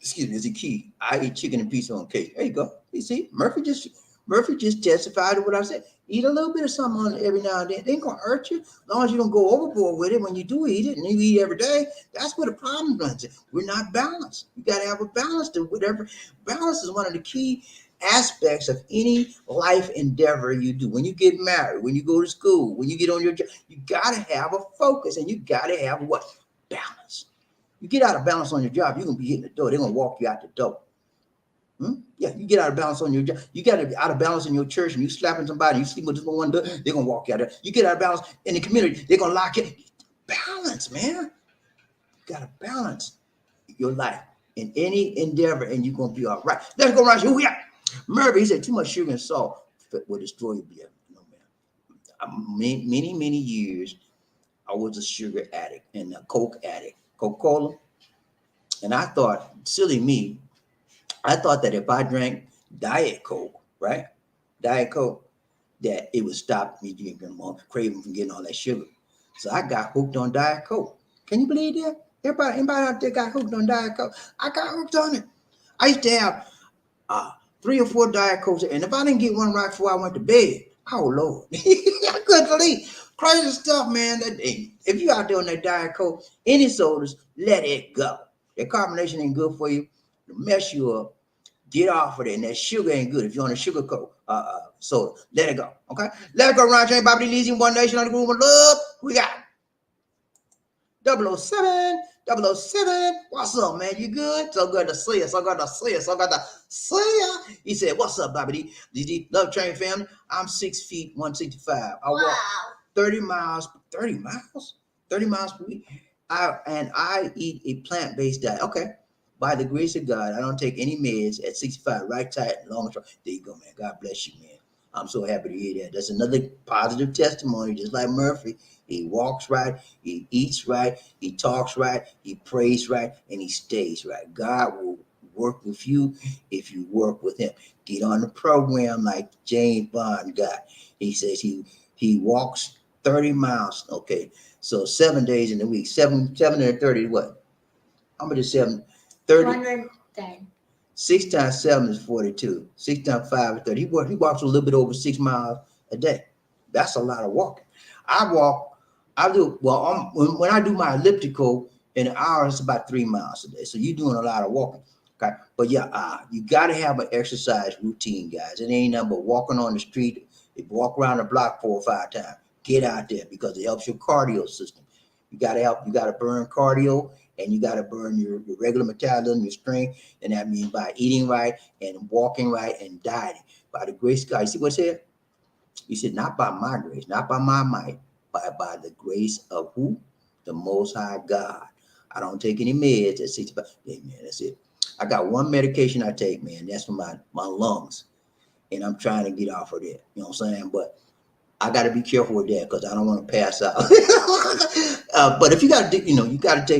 Excuse me, is the key. I eat chicken and pizza on cake. There you go. You see, Murphy just testified to what I said. Eat a little bit of something on it every now and then. It ain't gonna hurt you as long as you don't go overboard with it. When you do eat it and you eat every day, that's where the problem runs in. We're not balanced. You gotta have a balance to whatever. Balance is one of the key aspects of any life endeavor you do. When you get married, when you go to school, when you get on your job, you gotta have a focus and you gotta have what? Balance. You get out of balance on your job, you're gonna be hitting the door. They're gonna walk you out the door. Yeah, you get out of balance on your job. You got to be out of balance in your church, and you slapping somebody, you sleep with this one, they're gonna walk you out there. You get out of balance in the community, they're gonna lock you. Balance, man. You gotta balance your life in any endeavor, and you're gonna be all right. Let's go around here. Who we got? Murphy, he said too much sugar and salt will destroy you. No, man. Many years, I was a sugar addict and a Coke addict. Coca-Cola. And I thought, silly me, I thought that if I drank Diet Coke, right? Diet Coke, that it would stop me drinking more, craving from getting all that sugar. So I got hooked on Diet Coke. Can you believe that? Anybody out there got hooked on Diet Coke? I got hooked on it. I used to have 3 or 4 Diet Cokes, and if I didn't get one right before I went to bed, oh Lord, I couldn't believe. Crazy stuff, man. If you out there on that Diet Coke, any sodas, let it go. That carbonation ain't good for you. It'll mess you up. Get off of it. And that sugar ain't good. If you're on a sugar coat, soda, let it go. Okay? Let it go, Ron James, BobbieD, Leezy, One Nation, on the groove of love. We got 007, 007. What's up, man? You good? So good to see you. So good to see you. So good to see you. He said, what's up, BobbieD? DD, Love Train family. I'm 6 feet, 165. I walk 30 miles, 30 miles? 30 miles per week. I eat a plant-based diet. Okay. By the grace of God, I don't take any meds at 65, right tight, long term. There you go, man. God bless you, man. I'm so happy to hear that. That's another positive testimony, just like Murphy. He walks right, he eats right, he talks right, he prays right, and he stays right. God will work with you if you work with him. Get on the program like James Bond got. He says he walks 30 miles. Okay, so 7 days in a week. Seven and 30, what? How much is 7? 30. 110. 6 times 7 is 42. 6 times 5 is 30. He walks a little bit over 6 miles a day. That's a lot of walking. When I do my elliptical in an hour, it's about 3 miles a day. So you're doing a lot of walking. Okay. But yeah, you got to have an exercise routine, guys. It ain't nothing but walking on the street. If you walk around the block 4 or 5 times, get out there because it helps your cardio system. You got to burn cardio. And you got to burn your regular metabolism, your strength, and that means by eating right and walking right and dieting. By the grace of God, you see what's here? He said, not by my grace, not by my might, but by the grace of who? The Most High God. I don't take any meds at 65. Amen. That's it. I got one medication I take, man. That's for my lungs, and I'm trying to get off of that. You know what I'm saying? But I got to be careful with that because I don't want to pass out. But if you got to, you got to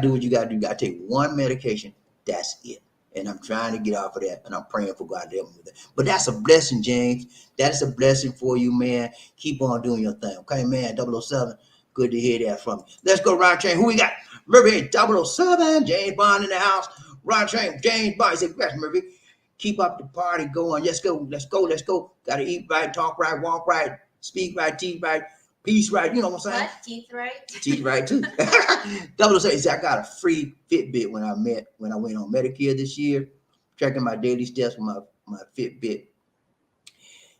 do what you got to do. You got to take one medication. That's it. And I'm trying to get off of that. And I'm praying for God to help me with that. But that's a blessing, James. That's a blessing for you, man. Keep on doing your thing. Okay, man. 007. Good to hear that from you. Let's go, Ron Train. Who we got? Murphy 007. James Bond in the house. Ron Train. James Bond. He said, congrats, Murphy. Keep up the party going. Let's go. Let's go. Let's go. Got to eat right, talk right, walk right. Speak right, teeth right, peace right. You know what I'm saying? What? Teeth right? Teeth right too. 007. I got a free Fitbit when I went on Medicare this year. Tracking my daily steps with my Fitbit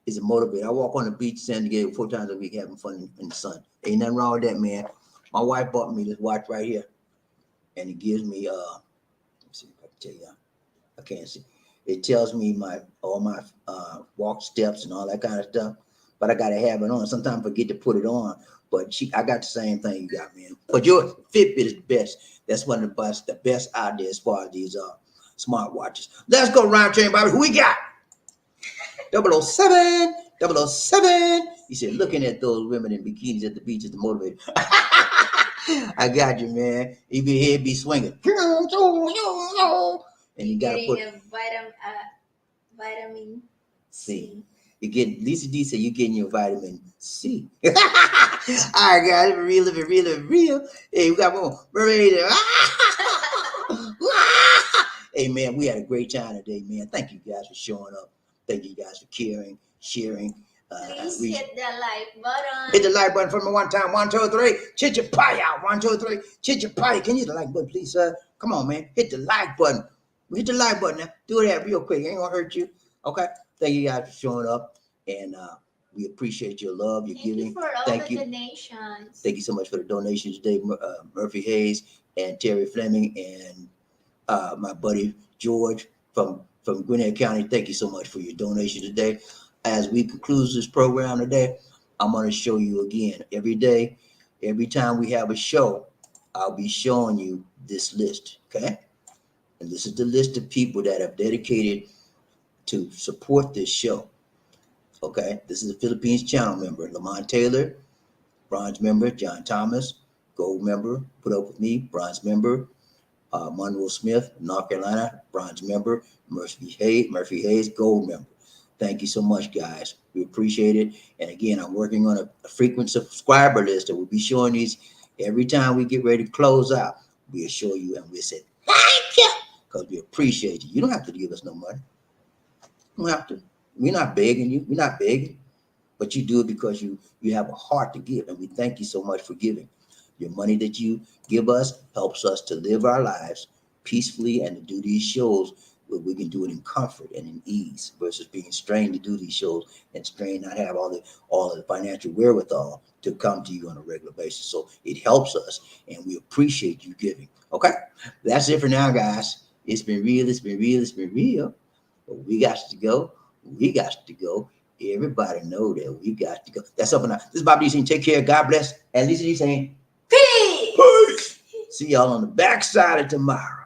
is a motivator. I walk on the beach, San Diego, 4 times a week, having fun in the sun. Ain't nothing wrong with that, man. My wife bought me this watch right here, and it gives me let me see if I can tell you. I can't see. It tells me all my walk steps and all that kind of stuff. But I gotta have it on. Sometimes I forget to put it on. But I got the same thing you got, man. But your Fitbit is the best. That's one of the best out there as far as these smart watches. Let's go, Round Train Bobby. Who we got? 007, 007. He said, looking at those women in bikinis at the beach is the motivator. I got you, man. He be swinging. And you gotta Getting put a vitamin C. You get Lisa D said you're getting your vitamin C. All right, guys, real. Hey, we got more. Hey, man, we had a great time today, man. Thank you guys for showing up. Thank you guys for caring, sharing. Please hit the like button. Hit the like button for me one time. 1, 2, 3. Chichapaya. 1, 2, 3. Chichapaya. Can you hit the like button, please, sir? Come on, man. Hit the like button. Hit the like button now. Do that real quick. It ain't gonna hurt you. Okay. Thank you guys for showing up, and we appreciate your love, your giving. Thank you for all Thank the you. donations. Thank you so much for the donations today, Murphy Hayes and Terry Fleming and my buddy George from Gwinnett County. Thank you so much for your donation today. As we conclude this program today, I'm going to show you again every day, every time we have a show, I'll be showing you this list. Okay. And this is the list of people that have dedicated to support this show. Okay. This is a Philippines channel member, Lamont Taylor, bronze member, John Thomas, gold member, put up with me, bronze member, Monroe Smith, North Carolina, bronze member, Murphy Hayes, gold member. Thank you so much, guys. We appreciate it. And again, I'm working on a frequent subscriber list that will be showing these every time we get ready to close out. We'll show you and we'll say, thank you, because we appreciate you. You don't have to give us no money. You don't have to. We're not begging you. We're not begging. But you do it because you have a heart to give. And we thank you so much for giving. Your money that you give us helps us to live our lives peacefully and to do these shows but we can do it in comfort and in ease versus being strained to do these shows and strained not have all of the financial wherewithal to come to you on a regular basis. So it helps us, and we appreciate you giving. Okay, that's it for now, guys. It's been real. It's been real. It's been real. But we got to go. We got to go. Everybody know that we got to go. That's up and out. This is BobbieD saying, take care. God bless. And Lisa D saying, Peace. peace. See y'all on the backside of tomorrow.